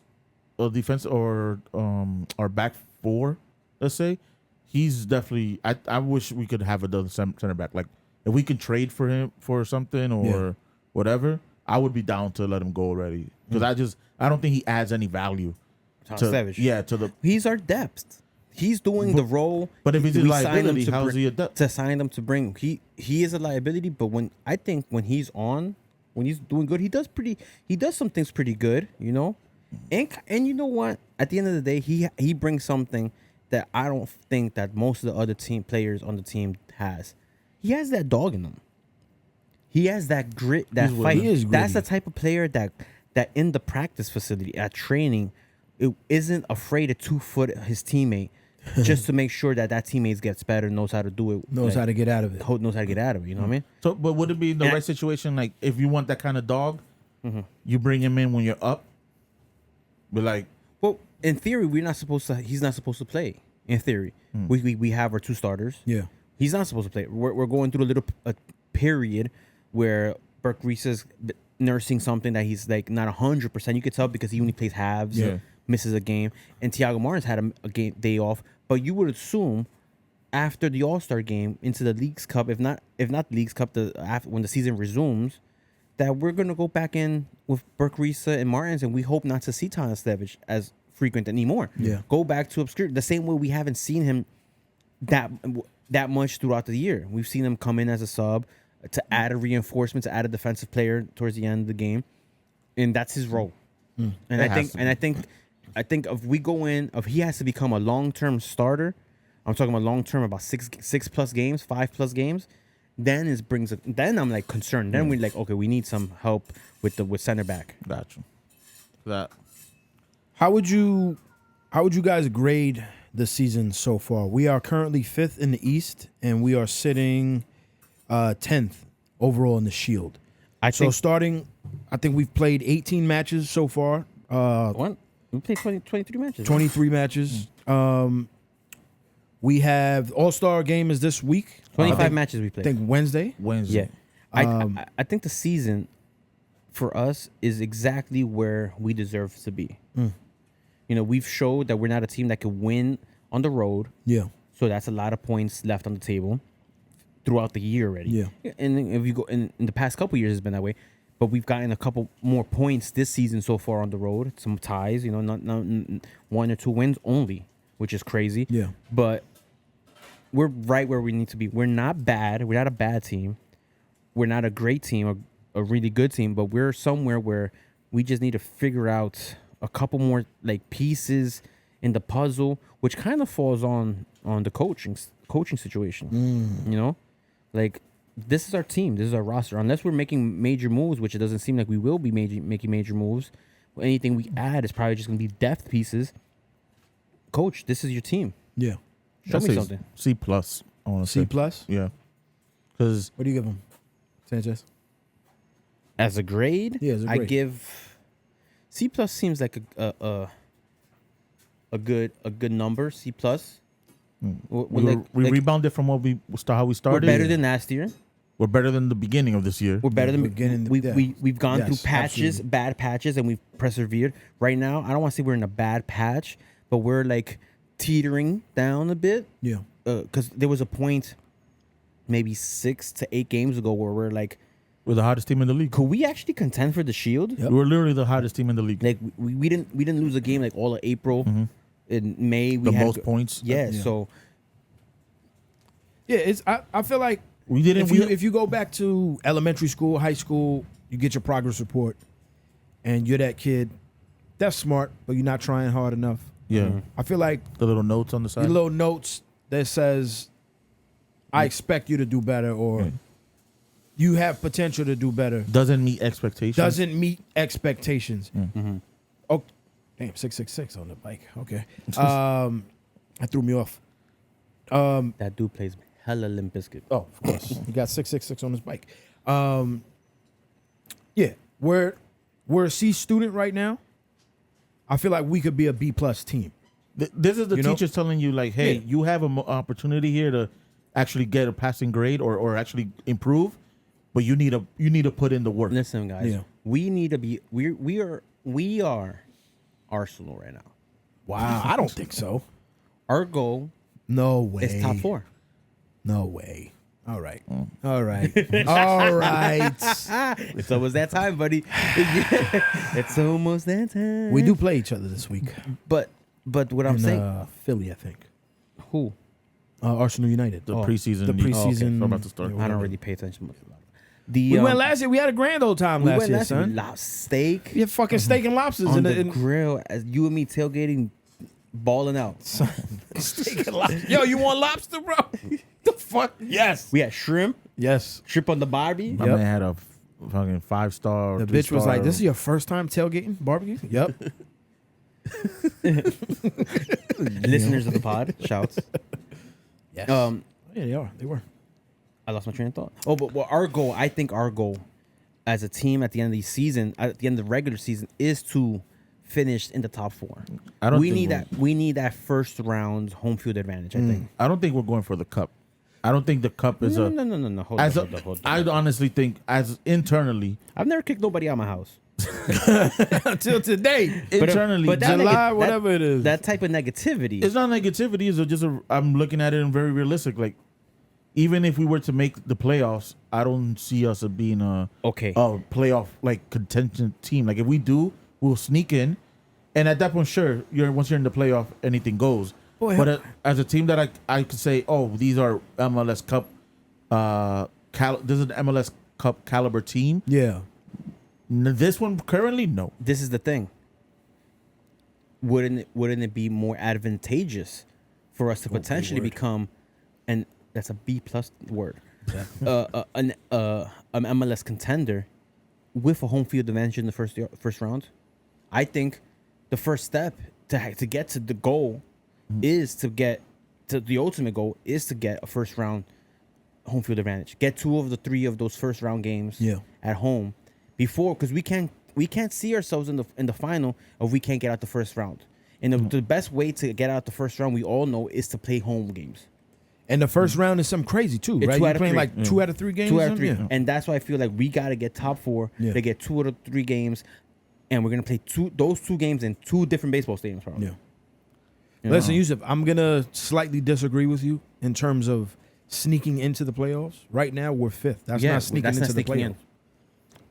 or our back four, let's say, he's definitely. I wish we could have another center back. Like if we could trade for him for something or whatever, I would be down to let him go already because I don't think he adds any value. Tanasevich. He's our depth. He's doing the role. But if he's a we signed him liability, how's he a depth? to sign them to bring? He is a liability. But when he's doing good, he does some things pretty good, you know. And you know what? At the end of the day, he brings something that I don't think that most of the other team players on the team has. He has that dog in him. He has that grit, that fight. He is That's the gritty. type of player that in the practice facility at training, it isn't afraid to 2-foot his teammate just to make sure that teammate gets better, knows how to do it, Knows how to get out of it. knows how to get out of it. You know what I mean? So, but would it be in the And right situation? Like, if you want that kind of dog, you bring him in when you're up. But like, Well, in theory, he's not supposed to play. In theory, we have our 2 starters. Yeah. He's not supposed to play. We're going through a period where Burke Risa's nursing something that he's like not 100%. You could tell because he only plays halves, misses a game, and Thiago Martins had a game day off. But you would assume after the All-Star game into the Leagues Cup, if not the Leagues Cup, when the season resumes, that we're gonna go back in with Burke Risa and Martins, and we hope not to see Tanasevich as frequent anymore. Yeah. Go back to obscurity. The same way we haven't seen him that much throughout the year. We've seen him come in as a sub to add a reinforcement, to add a defensive player towards the end of the game, and that's his role. And I think if we go in, if he has to become a long-term starter, I'm talking about long-term, about 6+ games, 5+ games, then then I'm like concerned. Then we're like, okay, we need some help with center back. gotcha. That How would you guys grade the season so far? We are currently 5th in the East, and we are sitting 10th overall in the Shield. I think we've played 18 matches so far. What? We played 23 matches. 23 matches. We have All-Star game is this week. 25 matches we I played. think Wednesday. Wednesday. Yeah. I think the season for us is exactly where we deserve to be. You know, we've showed that we're not a team that can win on the road. Yeah. So that's a lot of points left on the table throughout the year already. Yeah. And then if you go in the past couple years, it's been that way. But we've gotten a couple more points this season so far on the road. Some ties, you know, not 1 or 2 wins only, which is crazy. Yeah. But we're right where we need to be. We're not bad. We're not a bad team. We're not a great team, or a really good team, but we're somewhere where we just need to figure out a couple more like pieces in the puzzle, which kind of falls on the coaching situation. You know, like this is our team, this is our roster. Unless we're making major moves, which it doesn't seem like we will be making major moves. Anything we add is probably just gonna be depth pieces. Coach, this is your team. Yeah. Show me something. C+. I want to say C plus. Yeah. Because What do you give him, Sanchez? As a grade, Yeah, as a I grade. give C plus. Seems like a good number. C plus. we rebounded from how we We're started. better than last year. We're better than the beginning of this year. We're better than Beginning- we've gone Yes, through patches, absolutely. bad patches, and we've persevered. Right now, I don't want to say we're in a bad patch, but we're like teetering down a bit. Yeah. Because there was a point, maybe 6 to 8 games ago, where we're like, We're the hottest team in the league. could we actually contend for the Shield? Yep. We're literally the hottest team in the league. Like we didn't lose a game like all of April. In May, we The had most points. Yeah, Yeah. so Yeah, I feel like We didn't. if you go back to elementary school, high school, you get your progress report, and you're that kid that's smart, but you're not trying hard enough. yeah. Mm-hmm. I feel like The little notes on the side. your little notes that says, I expect you to do better, or you have potential to do better, Doesn't meet expectations. doesn't meet expectations. Oh, damn, 666 on the bike. Okay. That threw me off. That dude plays hella Limp Bizkit. Oh, of course. He got 666 on his bike. Yeah, we're a C student right now. I feel like we could be a B plus team. This is the You know? teachers telling you, like, hey, Yeah. you have an opportunity here to actually get a passing grade or actually improve, but you need to put in the work. Listen, guys, Yeah. we need to be. We are Arsenal right now. Wow, I don't think so. Our goal No way. is top 4. No way. All right. All right. All right. It's almost that time, buddy. It's almost that time. We do play each other this week. but what I'm In, saying, Philly, I think. who? Arsenal United. The preseason. the league. preseason- So about to start. I don't really pay attention much. The We went last year. We had a grand old time we last went year, last year. son. Steak We had fucking steak and lobsters on in the the grill as you and me tailgating, balling out. steak and lobster. Yo, you want lobster, bro? The fuck? Yes. We had shrimp Yes. on the barbie. My Yep. man had a fucking 5-star. The bitch was like, "This is your first time tailgating barbecue?" Yep. Listeners of the pod, shouts. Yes. Um, Yeah, they are. They were. I lost my train of thought. Oh, but our goal, I think our goal as a team at the end of the season, at the end of the regular season, is to finish in the top 4. I don't We think need we're- that. We need that first round home field advantage. I think. I don't think we're going for the cup. I don't think the cup is No. a. Hold on, As a, hold on. I honestly think as internally, I've never kicked nobody out of my house. Until today. internally, but that July, nega- whatever it is. That type of negativity. it's not negativity. It's just I'm looking at it in very realistic. Like, even if we were to make the playoffs, I don't see us as being a Okay. playoff like contention team. Like if we do, we'll sneak in, and at that point, sure, once you're in the playoff, anything goes. Boy, but as a team that I could say, oh, these are MLS Cup, this is the MLS Cup caliber team. Yeah. This one currently, no. This is the thing. Wouldn't it be more advantageous for us to potentially become, and that's a B plus word, an MLS contender with a home field advantage in the first round? I think the first step to get to the goal is to get to the ultimate goal is to get a first round home field advantage. Get 2 of the 3 of those first round games at home before, because we can't see ourselves in the final if we can't get out the first round. And the best way to get out the first round, we all know, is to play home games. And the first round is something crazy too, It's right? 2 out You're of playing 3. like 2 out of 3 games. 2 or out of 3. something? Yeah. And that's why I feel like we got to get top 4 Yeah. to get 2 out of 3 games. And we're going to play those 2 games in 2 different baseball stadiums, probably. Yeah. You know? Listen, Yousef, I'm gonna slightly disagree with you in terms of sneaking into the playoffs. Right now, we're 5th. That's Yeah, not sneaking that's not into the sneaking in. playoffs.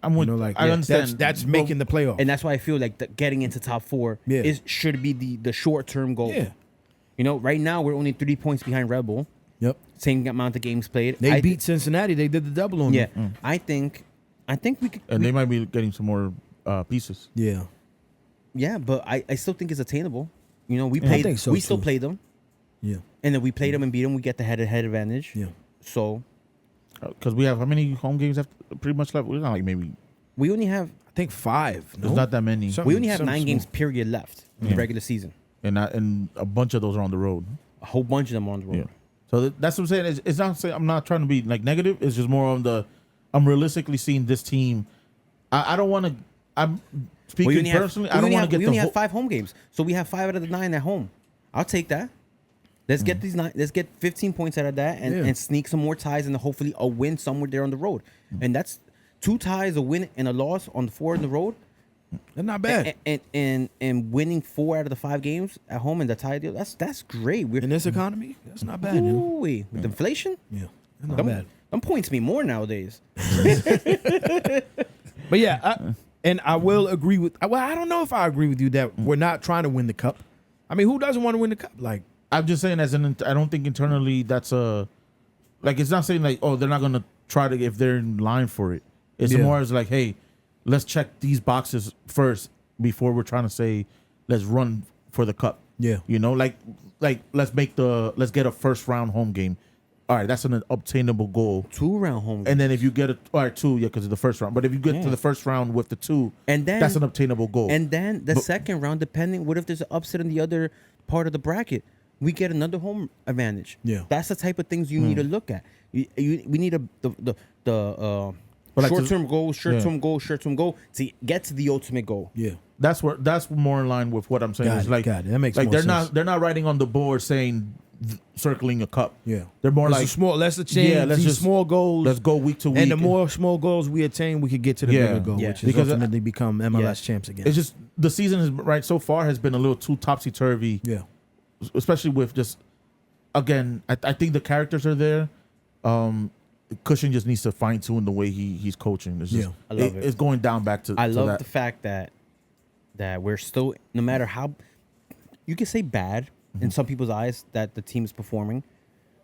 I'm with. You know, like I understand. That's making the playoffs. And that's why I feel like getting into top 4 Yeah. should be the short-term goal. Yeah. You know, right now, we're only 3 points behind Red Bull. Yep. Same amount of games played. They I beat Cincinnati. They did the double on Yeah. them. I think we could. and they might be getting some more pieces. Yeah. Yeah, but I still think it's attainable. You know, we I played. think so, we still too. played them, Yeah. and then we played them and beat them. We get the head-to-head advantage. Yeah. So Because we have how many home games after pretty much left? We're not like maybe. we only have I think 5. No? There's not that many, Some- we only have some 9 small. games period left in the regular season. and a bunch of those are on the road. A whole bunch of them are on the road. Yeah. So that's what I'm saying. It's not saying I'm not trying to be like negative. It's just more on the. I'm realistically seeing this team. I don't want to. I'm speaking personally. I don't want to get we the. only have 5 home games, so we have 5 out of the 9 at home. I'll take that. Let's get these 9. Let's get 15 points out of that, and, Yeah. and sneak some more ties, and hopefully a win somewhere there on the road. And that's 2 ties, a win and a loss on the 4 on the road. That's not bad. And winning 4 out of the 5 games at home in the tie deal. That's great. We're In this economy, that's not bad. You know? Ooh-wee. With inflation, Yeah. That's not bad. them points mean more nowadays. But yeah, I will agree with. Well, I don't know if I agree with you that we're not trying to win the cup. I mean, who doesn't want to win the cup? Like, I'm just saying I don't think internally that's a. Like it's not saying like they're not gonna try to if they're in line for it. It's Yeah. more as like let's check these boxes first before we're trying to say let's run for the cup. Yeah. You know, like like let's get a first round home game. All right, that's an obtainable goal. 2-round home. And then if you get two, yeah, because of the first round. But if you get to the first round with the 2, and then that's an obtainable goal. And then the second round, depending, what if there's an upset in the other part of the bracket? We get another home advantage. Yeah. That's the type of things you need to look at. We need the short-term goal, short-term goal to get to the ultimate goal. Yeah. That's more in line with what I'm saying. Got It's it, like, got it. That makes like more they're sense. not writing on the board saying circling a cup. Yeah. They're more It's like a small. Let's change these small goals. Let's go week to week. And the more small goals we attain, we could get to the bigger goal, which is Because ultimately become MLS champs again. It's just the season is so far has been a little too topsy turvy. Yeah. Especially with just again, I think the characters are there. Cushing just needs to fine tune the way he's coaching. It's just, I love it. It's going down back to. I love that. the fact that we're still, no matter how you can say bad in some people's eyes that the team is performing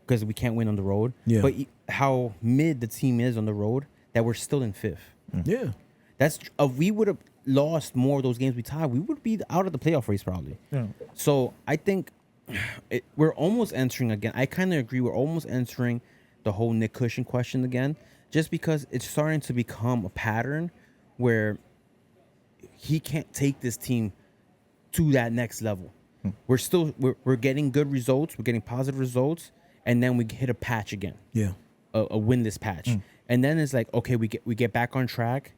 because we can't win on the road. Yeah. But how mid the team is on the road, that we're still in 5th. Yeah. That's if we would have lost more of those games we tied, we would be out of the playoff race probably. Yeah. So I think we're almost entering again. I kind of agree. We're almost entering the whole Nick Cushing question again, just because it's starting to become a pattern where he can't take this team to that next level. We're getting good results. We're getting positive results, and then we hit a patch again. Yeah. A winless patch, and then it's like, okay, we get back on track,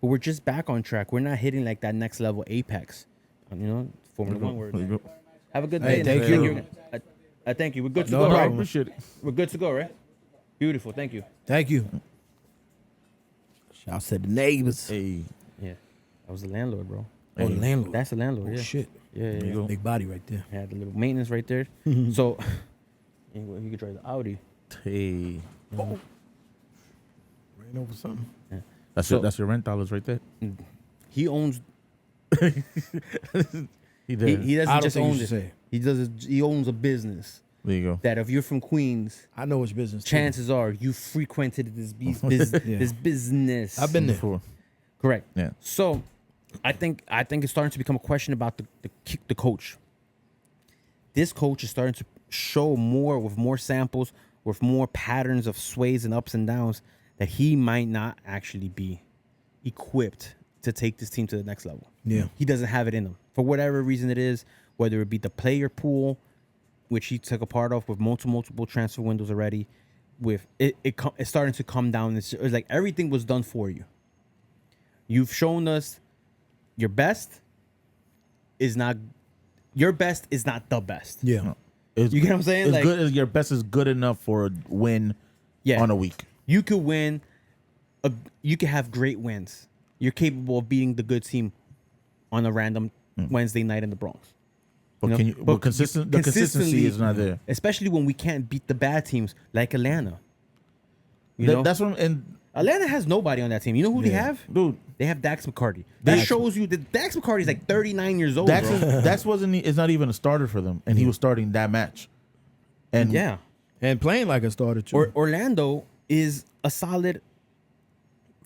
but we're just back on track. We're not hitting like that next level apex. Formula One word. Have a good day. Hey, thank you. Thank you. We're good to No go, problem. right? Appreciate it. We're good to go, right? Beautiful. Thank you. Thank you. Shouts to the neighbors. Hey, Yeah, I was the landlord, bro. Oh, the landlord. That's the landlord. Oh, yeah. shit. Yeah, yeah. you go. Big body right there. Had the little maintenance right there. So you could drive the Audi. hey, Ran over something. that's your rent dollars right there. He owns. He did. He I doesn't don't just think you own should it. say. He owns a business There you go. that if you're from Queens, I know it's business. too. chances are you frequented this this business. I've been there. Before. Correct. Yeah. So, I think it's starting to become a question about the coach. This coach is starting to show more with more samples, with more patterns of sways and ups and downs, that he might not actually be equipped to take this team to the next level. Yeah. He doesn't have it in him for whatever reason it is, whether it be the player pool, which he took a part of with multiple transfer windows already. With it's starting to come down. It's like everything was done for you. You've shown us your best is not the best. Yeah. It's, You get what I'm saying? It's Like- good. Your best is good enough for a win Yeah. on a week. You could win. You could have great wins. You're capable of beating the good team on a random Wednesday night in the Bronx. But You know? the consistency consistently- is not there. Especially when we can't beat the bad teams like Atlanta. You know? That's what. And Atlanta has nobody on that team. You know who they have? dude, They have Dax McCarty. That shows you that Dax McCarty is like 39 years old, bro. Dax is not even a starter for them, and he was starting that match. And Yeah. And playing like a starter too. Orlando is a solid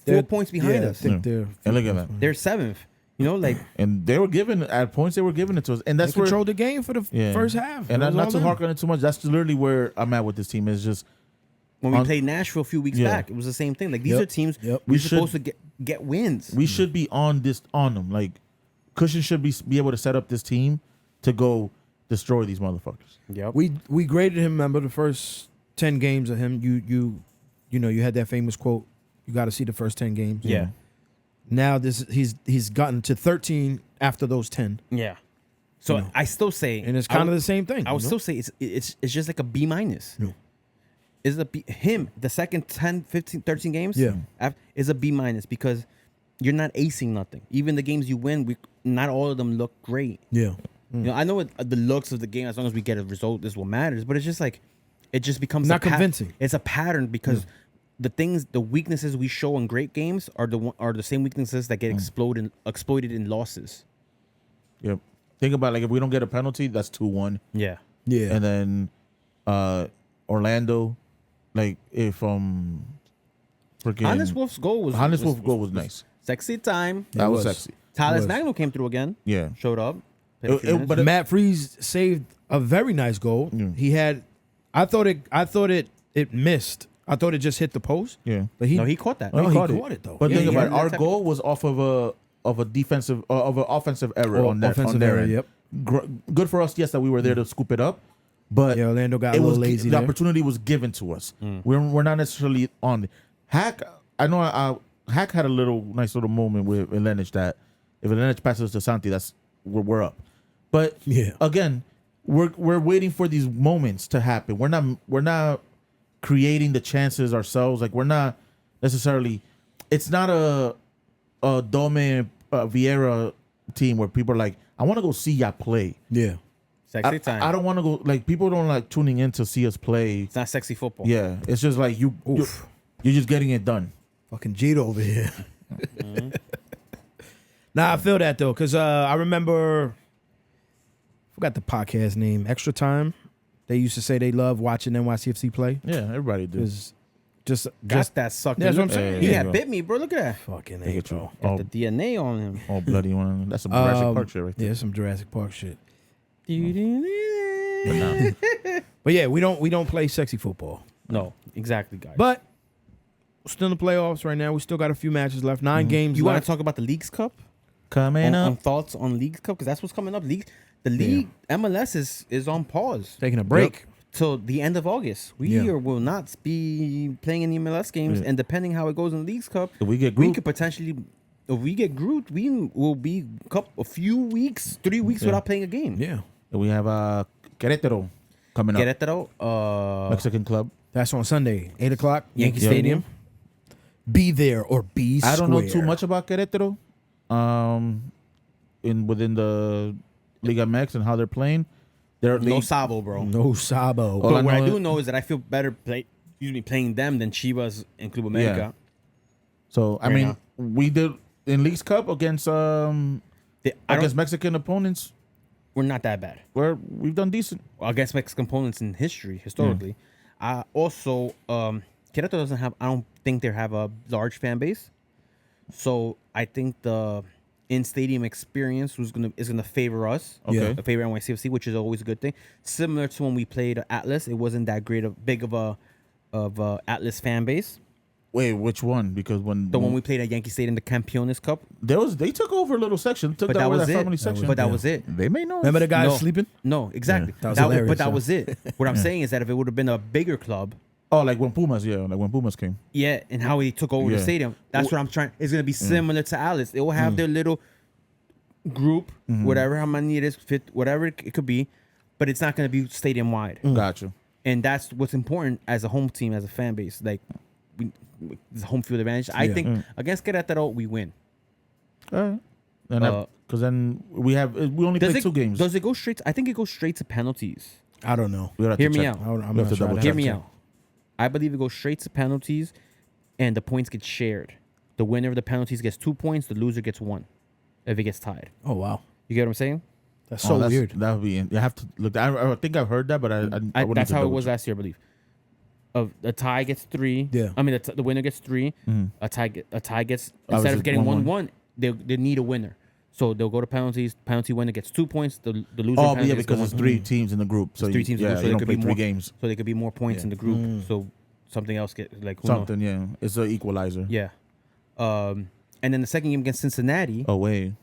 4 points behind us. I think they're and look at that. They're 7th. You know, like And they were given at points. They were giving it to us, and they that's where. controlled the game for the Yeah. first half. And That I'm was not all to them. hark on it too much. That's literally where I'm at with this team. Is just when we On- played Nashville a few weeks Yeah. back, it was the same thing. Like these Yep. are teams Yep. we're We should- supposed to get wins. we should be on them. Like Cushion should be able to set up this team to go destroy these motherfuckers. Yep. We graded him. Remember the first 10 games of him. You know you had that famous quote. You got to see the first 10 games. Yeah. Now he's gotten to 13 after those 10, Yeah. So You know. I still say, and it's kind of the same thing. I would you know? still say it's just like a B minus. Yeah. Is a B, him the second 10, 15, 13 games? Yeah. Is a B minus because you're not acing nothing. Even the games you win, not all of them look great. Yeah. You know, I know the looks of the game. As long as we get a result, is what matters. But it's just like it just becomes Not convincing. It's a pattern because the weaknesses we show in great games are the same weaknesses that get exploited in losses. Yep. Think about like if we don't get a penalty, that's 2-1. Yeah. Yeah. And then Orlando, like if freaking Hannes Wolf's goal was nice. Sexy time. That was was. sexy. Talis was. Magno came through again. Yeah. Showed up. Played a few minutes. But Matt Freeze saved a very nice goal. He had, I thought it missed. I thought it just hit the post. Yeah. But No, he caught that. No, he caught caught it though. But Yeah, think he about it, had our that goal was off of an offensive error Oh, on their offensive error. error, yep. Good for us, yes, that we were there to scoop it up. But Yeah, Orlando got a it little was lazy the there. opportunity was given to us. We're not necessarily on Hack. I know Hack had a nice little moment with Lenich that if Lenich passes to Santi, that's we're up. But Yeah. again, we're waiting for these moments to happen. We're not creating the chances ourselves. Like we're not necessarily. It's not a Dome Vieira team where people are like, I want to go see ya play. Yeah. Sexy time. I don't want to go. Like people don't like tuning in to see us play. It's not sexy football. Yeah, it's just like you're just getting it done. Fucking Jito over here. Nah, I feel that though, because I remember, forgot the podcast name, Extra Time. They used to say they love watching NYCFC play. Yeah, everybody does. Just Got that sucker. That's what I'm saying. He Yeah, had bro. bit me, bro. Look at that. fucking Look A, at you. bro. Got Oh, the DNA on him. oh, bloody one. That's some Jurassic Park shit right there. Yeah, some Jurassic Park shit. But nah. But yeah, we don't play sexy football. No, exactly, guys. But still in the playoffs right now. We still got a few matches left. 9 games you want left. to talk about the Leagues Cup? Coming On up. thoughts on Leagues Cup? Because that's what's coming up. The league MLS is on pause Taking a break. till the end of August. We Yeah. will not be playing any MLS games, Yeah. and depending how it goes in the Leagues Cup, If we get we grouped, could potentially, if we get grouped, we will be a few weeks, 3 weeks without playing a game. Yeah. we have Querétaro coming up. Querétaro, Mexican club. That's on Sunday, 8 o'clock, Yankee Yeah. Stadium. Be there or be I don't know square. too much about Querétaro. Within the Liga MX and how they're playing. no Sabo, bro. No Sabo. All But I what I know do is- know is that I feel better playing them than Chivas and Club America. So I Fair mean, enough. we did in Leagues Cup against Against Mexican opponents. we're not that bad. We've done decent. Against Mexican opponents in history, historically. Also, Querétaro doesn't have. I don't think they have a large fan base, so I think the in-stadium experience is gonna favor us. Okay. Favor NYCFC, which is always a good thing. Similar to when we played Atlas, it wasn't that big of a Atlas fan base. Wait, which one? Because when When we played at Yankee Stadium, the Campeones Cup, they took over a little section, took but that over was that it. family section. But that was it. They may know. Remember the guy No. sleeping? No, exactly. That was That hilarious, but that huh? was it. What I'm saying is that if it would have been a bigger club, Oh, like when Pumas came. yeah, and how he took over the Yeah. stadium, that's what I'm trying. It's gonna be similar to Alice. They will have their little group, whatever how many it is, fit whatever it could be, but it's not gonna be stadium wide. Gotcha. And that's what's important as a home team, as a fan base. Like, it's home field advantage. I Yeah. think against Querétaro we win. All right. Because then we only play 2 games. Does it go straight? I think it goes straight to penalties. I don't know. We would have to Hear me check. out. I'm We have not to sure. double I'd Hear have me to- out. I believe it goes straight to penalties, and the points get shared. The winner of the penalties gets 2 points. The loser gets 1 if it gets tied. Oh, wow. You get what I'm saying? That's so that's, weird. That would be. You have to look. I think I've heard that, but I wouldn't That's have to how it double was check. last year, I believe. A tie gets 3. Yeah. I mean, the winner gets 3. A tie gets, instead of it getting 1-1? 1-1, they need a winner. So they'll go to penalties. Penalty winner gets 2 points. The loser. Oh, in but yeah, penalties because gets it's 1 3 teams in the group. So It's 3 teams in the Yeah, group, so you there don't could play be 3 more games. So there could be more points in the group. So something else get like who knows? Something, yeah. It's an equalizer. Yeah. And then the second game against Cincinnati Away.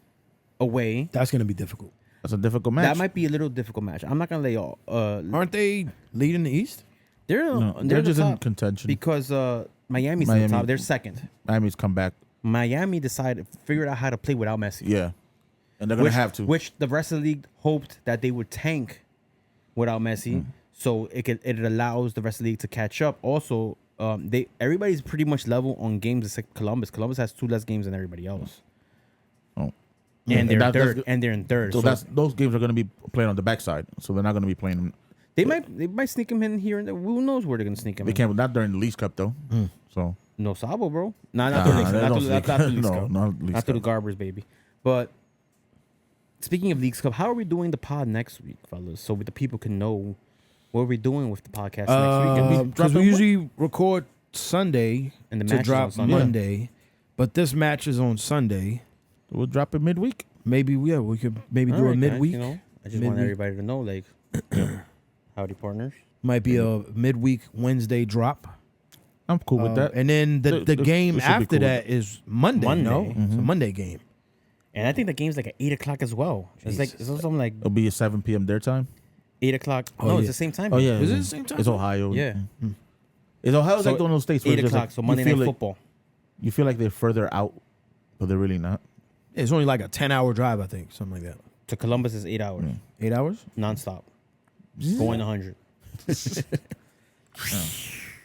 away. That's going to be difficult. That's a difficult match. That might be a little difficult match. I'm not gonna lay y'all. Aren't they leading the East? They're No, they're they're the just in top contention. because Miami's in the Miami. top. They're second. Miami's come back. Miami figured out how to play without Messi. Yeah. And they're going to have to. Which the rest of the league hoped that they would tank without Messi, so it allows the rest of the league to catch up. Also, everybody's pretty much level on games except Columbus. Columbus has 2 less games than everybody else. Oh. And they're that's- third. that's- And they're in third. So those games are going to be playing on the backside. So they're not going to be playing. they might sneak him in here and there. Who knows where they're gonna sneak him They in? can't. Not during the Leagues Cup though. So No Sabo, bro. Not Nah, through the Leagues they Cup. don't Not through the Leagues no, Cup. not Leagues Not through the Cup. Garbers, baby. But speaking of Leagues Cup, how are we doing the pod next week, fellas? So the people can know what we're doing with the podcast next week. Because we usually record Sunday And the to match is on drop Sunday. Monday, but this match is on Sunday. we'll drop it midweek. Maybe we could maybe All do a right, guys, midweek. you know, I just want Midweek. everybody to know, like, howdy, partners. Might be a midweek Wednesday drop. I'm cool with that. And then the game this should be after cool. that is Monday. No, Monday. it's a Monday game. And I think the game's like at 8 o'clock as well. It's like it's something like It'll be at 7 p.m. their time. 8 o'clock. Oh, No, yeah. it's the same time. Oh yeah, Is it yeah. the same time? It's Ohio. Yeah. Is Ohio's So like one of those states where 8 it's just o'clock. like, So you Monday feel Night like- Football. You feel like they're further out, but they're really not. It's only like a 10-hour drive, I think, something like that. To Columbus is 8 hours, 8 hours? nonstop, going 100.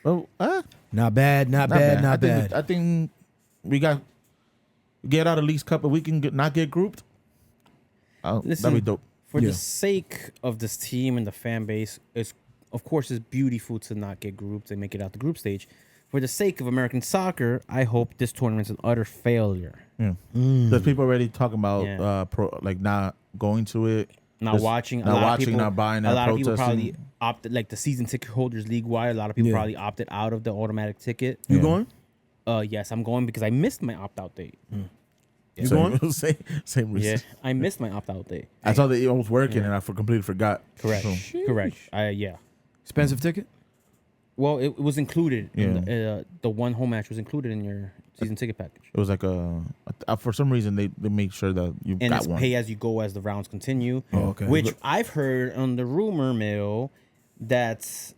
Oh, Not bad, not bad, not bad. I think we got get out of League's Cup, and we can not get grouped. That'd Listen, be dope. For Yeah. the sake of this team and the fan base, it's of course it's beautiful to not get grouped and make it out the group stage. For the sake of American soccer, I hope this tournament's an utter failure. Yeah. There's people already talking about Yeah. like not going to it, Not Just watching, not a lot of watching, people, not buying, a not lot of people probably protesting. opted, like the season ticket holders league wide. A lot of people Yeah. probably opted out of the automatic ticket. You Yeah. going? Yes, I'm going because I missed my opt out date. You same, going? same reason. Yeah, I missed my opt out date. I saw that it was working, and I completely forgot. Correct, So, correct. Yeah. Expensive ticket? Well, it was included. Yeah. In the one home match was included in your season ticket package. it was like for some reason they make sure that you And got it's one. pay as you go as the rounds continue. Oh, okay. Which I've heard on the rumor mill that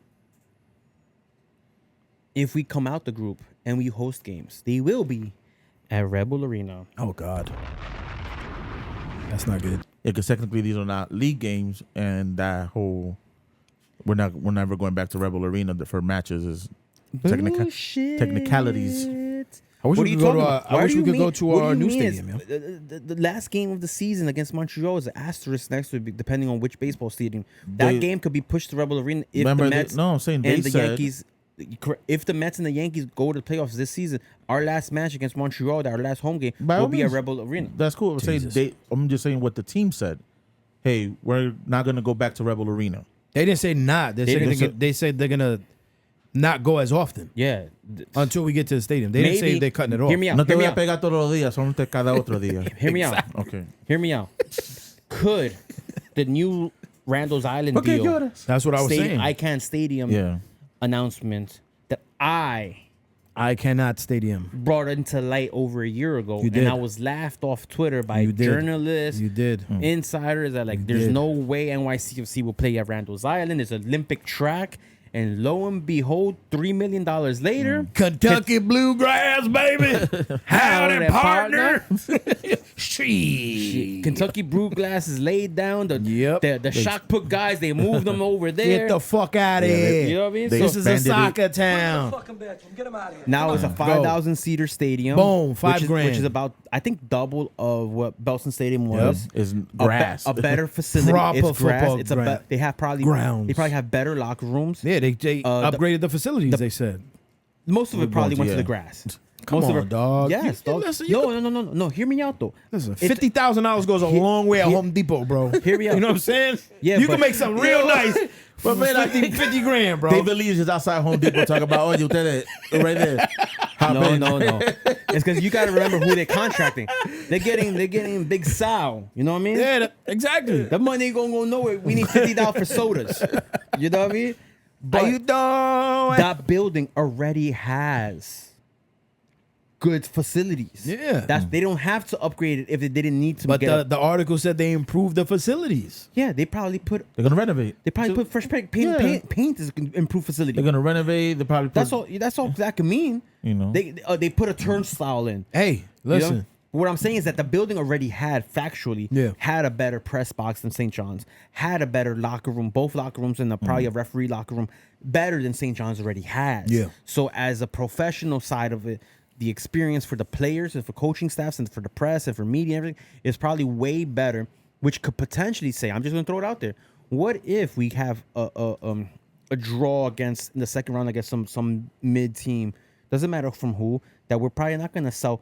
if we come out the group and we host games, they will be at Red Bull Arena. Oh, God. That's not good. Yeah, because technically these are not league games, and that whole we're never going back to Rebel Arena for matches is Bullshit. technicalities. I wish What we are you could go talking to about? I Why wish do we you could mean- go to what do our you new mean is, stadium, yo. The last game of the season against Montreal is an asterisk next to it, depending on which baseball stadium. That They- game could be pushed to Rebel Arena if Remember the they- Mets no, I'm saying they and the said- Yankees. If the Mets and the Yankees go to the playoffs this season, our last match against Montreal, our last home game, By will all be at means, Rebel Arena. That's cool. Jesus. I'm just saying what the team said. Hey, we're not gonna go back to Rebel Arena. They didn't say not. They said they're going to not go as often Yeah. until we get to the stadium. They didn't say Maybe- they're cutting it off. Hear me out. No te Hear me voy a out. pegar todos los días, solamente cada otro día. Hear me out. Okay. Hear me out. Could the new Randall's Island Okay, deal, lloras. That's what I was saying. ICANN Stadium Yeah. announcement that I I cannot stadium. brought into light over a year ago, You did. and I was laughed off Twitter by You did. journalists, You did. insiders that like, You there's did. no way NYCFC will play at Randall's Island. It's an Olympic track, and lo and behold, $3 million later, Kentucky Bluegrass, baby. Howdy, Howdy, partner. She. Kentucky Brewglass is laid down. Yep. The shot put guys, they moved them over there. Get the fuck out of Yeah, here. you know what I mean? they- So This is a expanded it. soccer town. Fucking bitch. Get him out of here. now it's a 5,000 seater stadium. Boom, which $5 is- grand. which is about, I think, double of what Belson Stadium was. Is A grass. a better facility. Proper It's grass. football It's a ground. they have probably Grounds. They probably have better locker rooms. Yeah, they the- upgraded the facilities, they said. Most of it probably went to yeah. the grass. Come Most on, of it, dog. Yes, You- dog. listen, you No. Hear me out though. Listen, It's- $50,000 goes a long way at here- Home Depot, bro. Hear me out. You know what I'm saying? Yeah, you but- can make something real nice. But man, I think 50 grand, bro. David Lee is just outside Home Depot talking about, oh, you did it right there. Hop No. in. It's because you got to remember who they're contracting. They're getting Big Sal. You know what I mean? Yeah, exactly. That money ain't gonna go nowhere. We need $50 for sodas. You know what I mean? How you doing? That building already has good facilities. Yeah. They don't have to upgrade it if they didn't need to. But get the article said they improved the facilities. yeah, they probably put They're gonna renovate. fresh paint. Yeah. Paint is an improved facility. They're gonna renovate. They probably put, That's all that can mean. You know. They put a turnstile in. Hey, You know? listen. What I'm saying is that the building already Yeah. had a better press box than St. John's, had a better locker room, both locker rooms and probably a referee locker room, better than St. John's already has. Yeah. So as a professional side of it, the experience for the players and for coaching staffs and for the press and for media and everything is probably way better, which could potentially say, I'm just gonna throw it out there. What if we have a draw against in the second round against some mid team, doesn't matter from who, that we're probably not gonna sell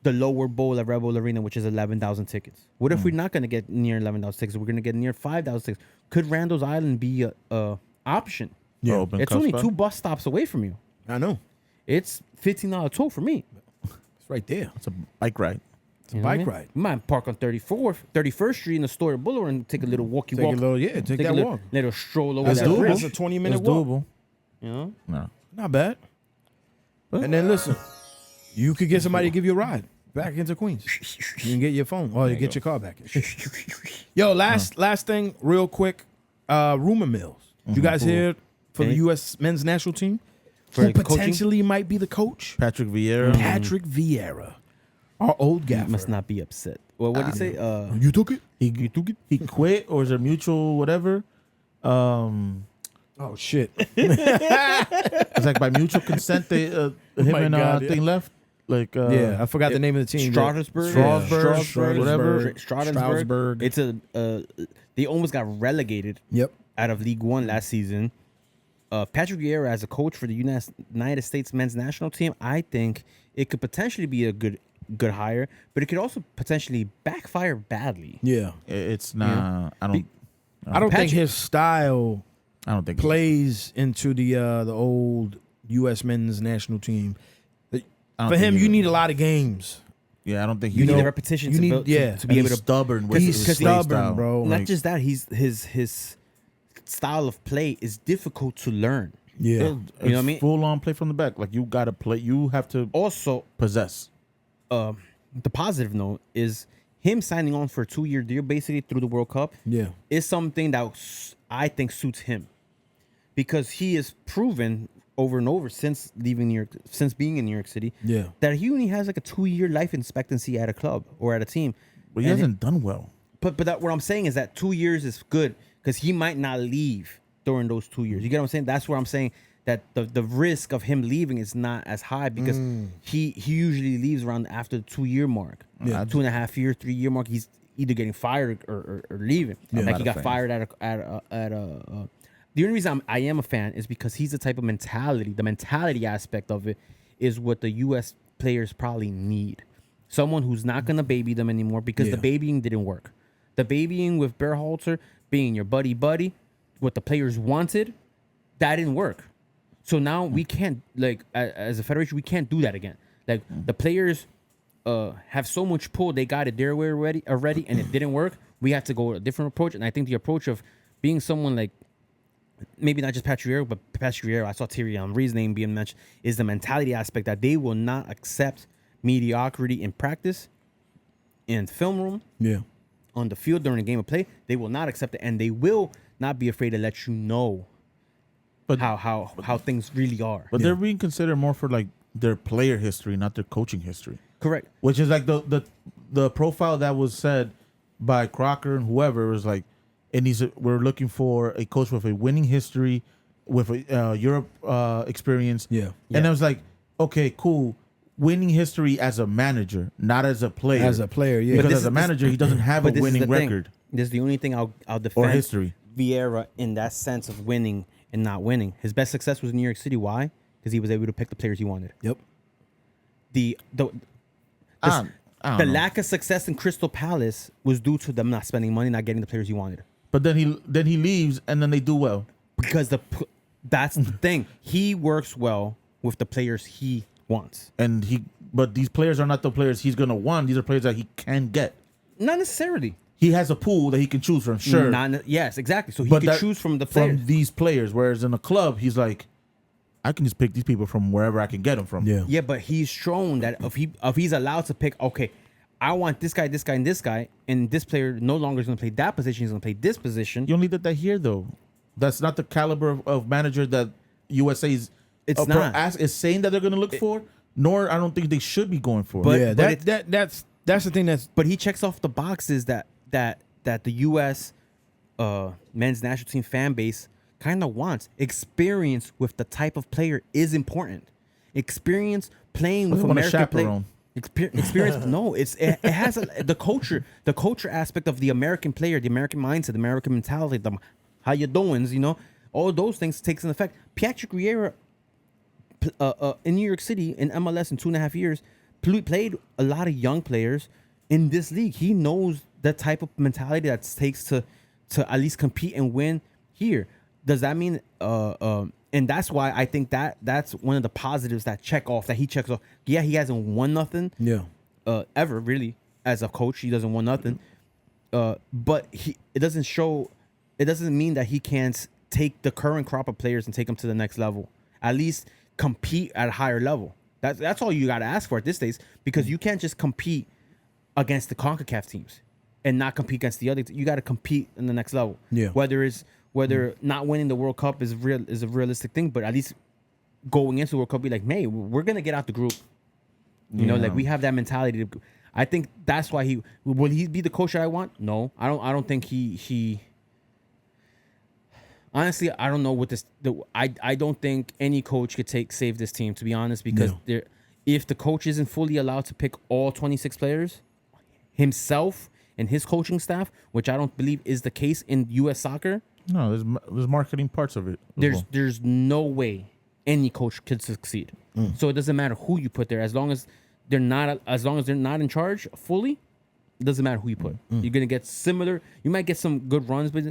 the lower bowl at Rebel Arena, which is 11,000 tickets. What if we're not going to get near 11,000 tickets? We're going to get near 5,000 tickets. Could Randall's Island be a option? Yeah. Open It's only cup 2 spot. bus stops away from you. I know. It's $15 toll for me. It's right there. It's a bike ride. It's a You know what I bike mean? ride. You might park on 31st Street in the Astoria Boulevard and take a little walkie Take walk. a little, take a that little, walk. little stroll over That's that doable. bridge. That's a 20-minute It's walk. doable. You know? No. Not bad. And then listen, you could get somebody to give you a ride back into Queens. You can get your phone or you get your car back. Yo, last thing, real quick. Rumor mills. You guys hear for the U.S. men's national team? For Who the coaching? potentially might be the coach? Patrick Vieira. Patrick Vieira. Our old gaffer. Must not be upset. Well, what did he say? You took it? He took it. He quit, or is it mutual whatever? Oh, shit. It's like by mutual consent, they him my and God, thing left. Like Yeah, I forgot the name of the team. but- Strasbourg, whatever. Strasbourg. It's they almost got relegated Yep. out of League One last season. Patrick Vieira as a coach for the United States men's national team, I think it could potentially be a good hire, but it could also potentially backfire badly. Yeah. it's not. I don't. I don't think Patrick- his style I don't think plays into the old U.S. men's national team. I don't For think him, he- you need a lot of games. Yeah, I don't think You need know, a repetition you to, need- build, yeah. to be And able he's to. stubborn with He's his play stubborn, style. bro. Not Like, just that, his style of play is difficult to learn. Yeah. You know what I mean? Full on play from the back. Like you gotta play. You have to Also, possess. the positive note is him signing on for a 2-year deal basically through the World Cup. Yeah. Is something that I think suits him because he has proven over and over since leaving New York, since being in New York City, Yeah. that he only has like a 2-year life expectancy at a club or at a team. But he And hasn't done well. But what I'm saying is that 2 years is good because he might not leave during those 2 years. You get what I'm saying? That's where I'm saying that the risk of him leaving is not as high because he usually leaves around after the 2-year mark. Yeah. 2.5 year, 3-year mark. He's either getting fired or leaving. Like Not he a got fan. fired at a. The only reason I am a fan is because he's the type of mentality. The mentality aspect of it is what the U.S. players probably need. Someone who's not gonna baby them anymore because the Yeah. babying didn't work. The babying with Berhalter being your buddy, what the players wanted, that didn't work. So now we can't, like, as a federation, we can't do that again. Like the players have so much pull, they got it their way already, and it didn't work. We have to go a different approach, and I think the approach of being someone like maybe not just Patrick Vieira, but Patrick Vieira, I saw Thierry Henry's name being mentioned, is the mentality aspect that they will not accept mediocrity in practice, in film room, Yeah. on the field during a game of play. They will not accept it, and they will not be afraid to let you know But how things really are. but they're being considered more for like their player history, not their coaching history. Correct. Which is like the profile that was said by Crocker and whoever was like, and we're looking for a coach with a winning history, with a Europe experience. Yeah. And I was like, okay, cool. Winning history as a manager, not as a player. As a player, yeah. Because this as a is- manager, he doesn't have a But this is winning the thing. record This is the only thing I'll defend. history. Vieira in that sense of winning and not winning. His best success was in New York City. Why? Because he was able to pick the players he wanted. Yep. The I don't know. lack of success in Crystal Palace was due to them not spending money, not getting the players he wanted. But then he leaves and then they do well. Because that's the thing. He works well with the players he wants. But these players are not the players he's gonna want. These are players that he can get. Not necessarily. He has a pool that he can choose from. Sure, Yes, exactly. So he but can that- choose from the players. from these players. Whereas in a club, he's like, I can just pick these people from wherever I can get them from. Yeah. Yeah, but he's shown that if he's allowed to pick, okay, I want this guy, and this guy, and this player no longer is going to play that position. He's going to play this position. You only did that here though. That's not the caliber of manager that USA's It's not. is saying that they're going to look for. Nor I don't think they should be going for. But- Yeah. That's the thing that's But he checks off the boxes that the U.S. Men's national team fan base kind of wants. Experience with the type of player is important. Experience playing with They want a American players. chaperone. Experience. No, it has the culture aspect of the American player, the American mindset, the American mentality, the how you doings, all those things takes an effect. Patrick Vieira in New York City in MLS in 2.5 years played a lot of young players in this league. He knows the type of mentality that it takes to at least compete and win here. Does that mean and that's why I think that's one of the positives that he checks off. Yeah, he hasn't won nothing yeah. ever really, as a coach. He doesn't want nothing. But it doesn't mean that he can't take the current crop of players and take them to the next level. At least compete at a higher level. That's all you got to ask for at this stage, because you can't just compete against the CONCACAF teams and not compete against the other. You got to compete in the next level. Yeah. Whether not winning the World Cup is a realistic thing, but at least going into the World Cup, be like, hey, we're gonna get out the group. You know, like we have that mentality. I think that's why will he be the coach that I want? No, I don't think he. Honestly, I don't know what this. I don't think any coach could save this team, to be honest, because if the coach isn't fully allowed to pick all 26 players himself and his coaching staff, which I don't believe is the case in U.S. soccer. No, there's marketing parts of it. There's no way any coach could succeed. So it doesn't matter who you put there, as long as they're not in charge fully. It doesn't matter who you put. You're gonna get similar. You might get some good runs, but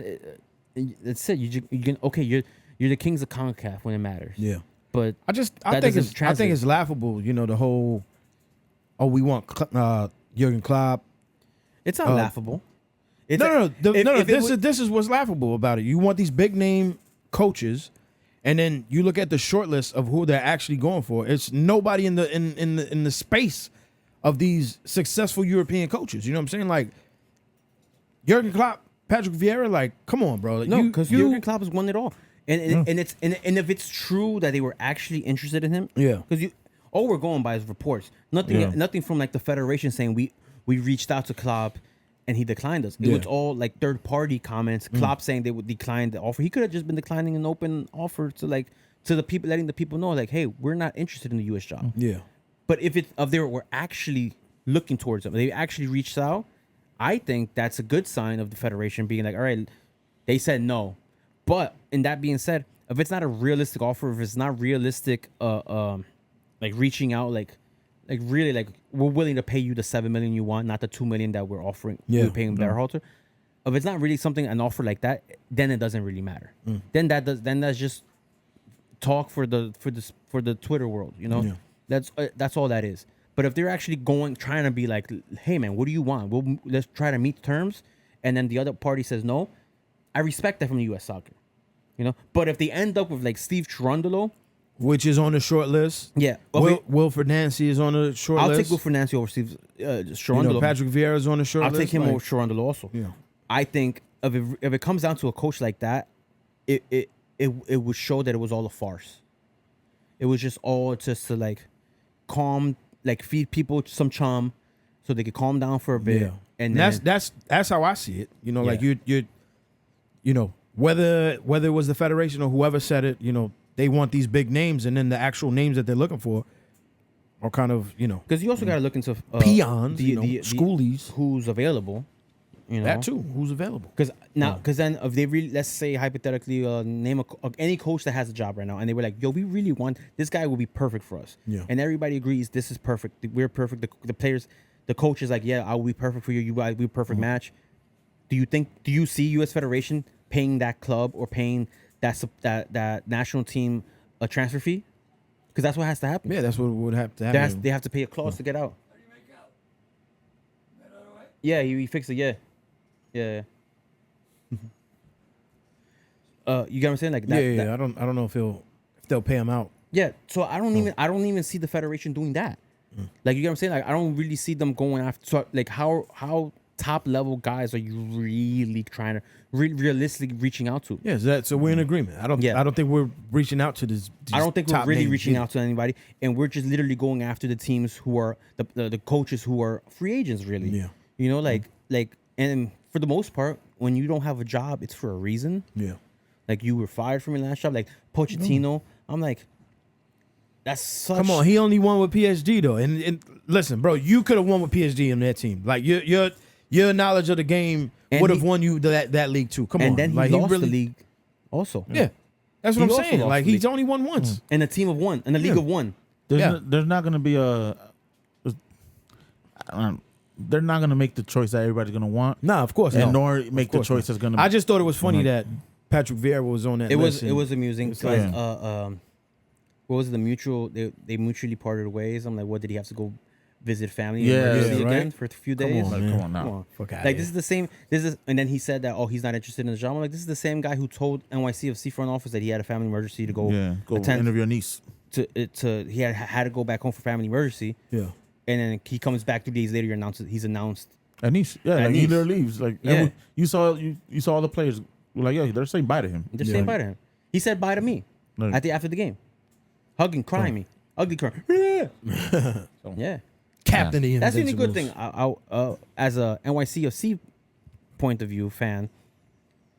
that's it. You're the kings of CONCACAF when it matters. Yeah, but I think it's laughable. You know, the whole we want Jurgen Klopp. It's not laughable. No. This is what's laughable about it. You want these big name coaches, and then you look at the short list of who they're actually going for. It's nobody in the space of these successful European coaches. You know what I'm saying? Like Jurgen Klopp, Patrick Vieira. Like, come on, bro. Like, no, because Jurgen Klopp has won it all. And if it's true that they were actually interested in him, because all we're going by is reports. Nothing from like the federation saying we reached out to Klopp and he declined us. It was all like third party comments. Klopp saying they would decline the offer. He could have just been declining an open offer to the people, letting the people know like, hey, we're not interested in the U.S. job. Yeah. But if they were actually looking towards them, they actually reached out. I think that's a good sign of the federation being like, all right, they said no. But in that being said, if it's not a realistic offer, if it's not realistic, like reaching out, like really, like we're willing to pay you the $7 million you want, not the $2 million that we're offering. Yeah, we're paying Berhalter. If it's not really an offer like that, then it doesn't really matter. Then that's just talk for the Twitter world. You know, that's all that is. But if they're actually trying to be like, hey man, what do you want? Let's try to meet terms, and then the other party says no, I respect that from the U.S. soccer. You know, but if they end up with like Steve Cherundolo, which is on the short list. Yeah. Okay. Wilfred Nancy is on the short list. I'll take Wilfred Nancy over Steve Cherundolo. You know, Patrick Vieira is on the short list. I'll take him over Cherundolo also. Yeah. I think if it comes down to a coach like that, it would show that it was all a farce. It was just all just to like feed people some charm so they could calm down for a bit. Yeah. And then, that's how I see it. You know, like you know, whether it was the federation or whoever said it, you know, they want these big names, and then the actual names that they're looking for are kind of, you know, because you also got to look into peons, schoolies, who's available. You know, that too, who's available. Because then if they really, let's say hypothetically, name any coach that has a job right now, and they were like, yo, we really want this guy, will be perfect for us. Yeah. And everybody agrees this is perfect. We're perfect. The players, the coach is like, yeah, I will be perfect for you. You guys, we perfect match. Do you see U.S. Federation paying that club or paying that national team a transfer fee? Because that's what has to happen. Yeah, that's what would have to happen. They have to pay a clause to get out. How do you make out? Is that all right? Yeah, he fixed it. Yeah. You get what I'm saying? Like that. Yeah. I don't know if they'll pay him out. Yeah. So I don't even see the federation doing that. Like, you get what I'm saying? Like, I don't really see them going after. So like how top level guys are you really trying to realistically reaching out to? Yeah, so we're in agreement. I don't think we're reaching out to this. I don't think we're really reaching out to anybody, and we're just literally going after the teams who are the coaches who are free agents. Really, Yeah. You know, like and for the most part, when you don't have a job, it's for a reason. Yeah. Like, you were fired from your last job. Like Pochettino, I'm like, that's such. Come on, he only won with PSG though, and listen, bro, you could have won with PSG in that team. Like your knowledge of the game would have won you that league too. Come on, and then he lost the league also. Yeah, that's what He I'm also saying. lost Like, the he's league. only won once. In a team of one, in a league of one. There's not going to be they're not going to make the choice that everybody's going to want. Nah, of course, and no. nor make the choice that's going to. I just thought it was funny that Patrick Vieira was on that. It list. was amusing. It's Because, like- what was it? The mutually they mutually parted ways. I'm like, what did he have to go visit family Yeah, in emergency yeah, again right? for a few Come days. on, Like, man. come on now. Come on. Fuck outta Like here. this is the same. This is, and then he said that he's not interested in the job. I'm like, this is the same guy who told NYCFC front office that he had a family emergency to go Yeah, go attend interview your niece. to he had to go back home for family emergency, Yeah. and then he comes back 3 days later. He's announced. A niece. Yeah, A like he niece. literally leaves. Like Yeah. and you saw all the players were like, yeah, they're saying bye to him. They're Yeah. saying bye to him. He said bye to me Like- after the game, hugging, crying me, ugly crying. Yeah. Captain the That's the only good Invincibles. thing. As a NYCFC point of view fan,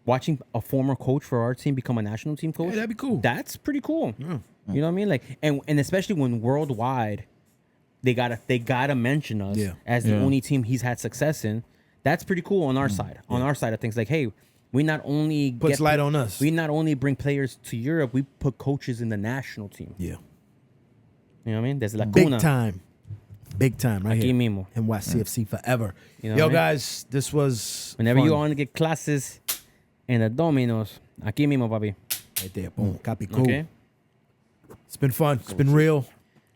watching a former coach for our team become a national team coach, Yeah, that'd be cool. That's pretty cool. You know what I mean? Like, and especially when worldwide, they gotta mention us Yeah. as the Yeah. only team he's had success in. That's pretty cool on our side. On our side of things, like, hey, we not only Puts light on us. We not only bring players to Europe, we put coaches in the national team. Yeah. You know what I mean? There's Big lacuna. time. Big time right Aquí here. mismo. NYCFC forever. You know Yo, what I mean? guys, this was Whenever fun. you want to get classes in the Dominos, aquí mismo, papi. Right there. Boom. Capicu. Okay? It's been fun. It's been real.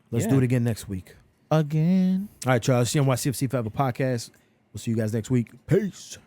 Let's Yeah. do it again next week. Again. All right, y'all. It's the NYCFC Forever podcast. We'll see you guys next week. Peace.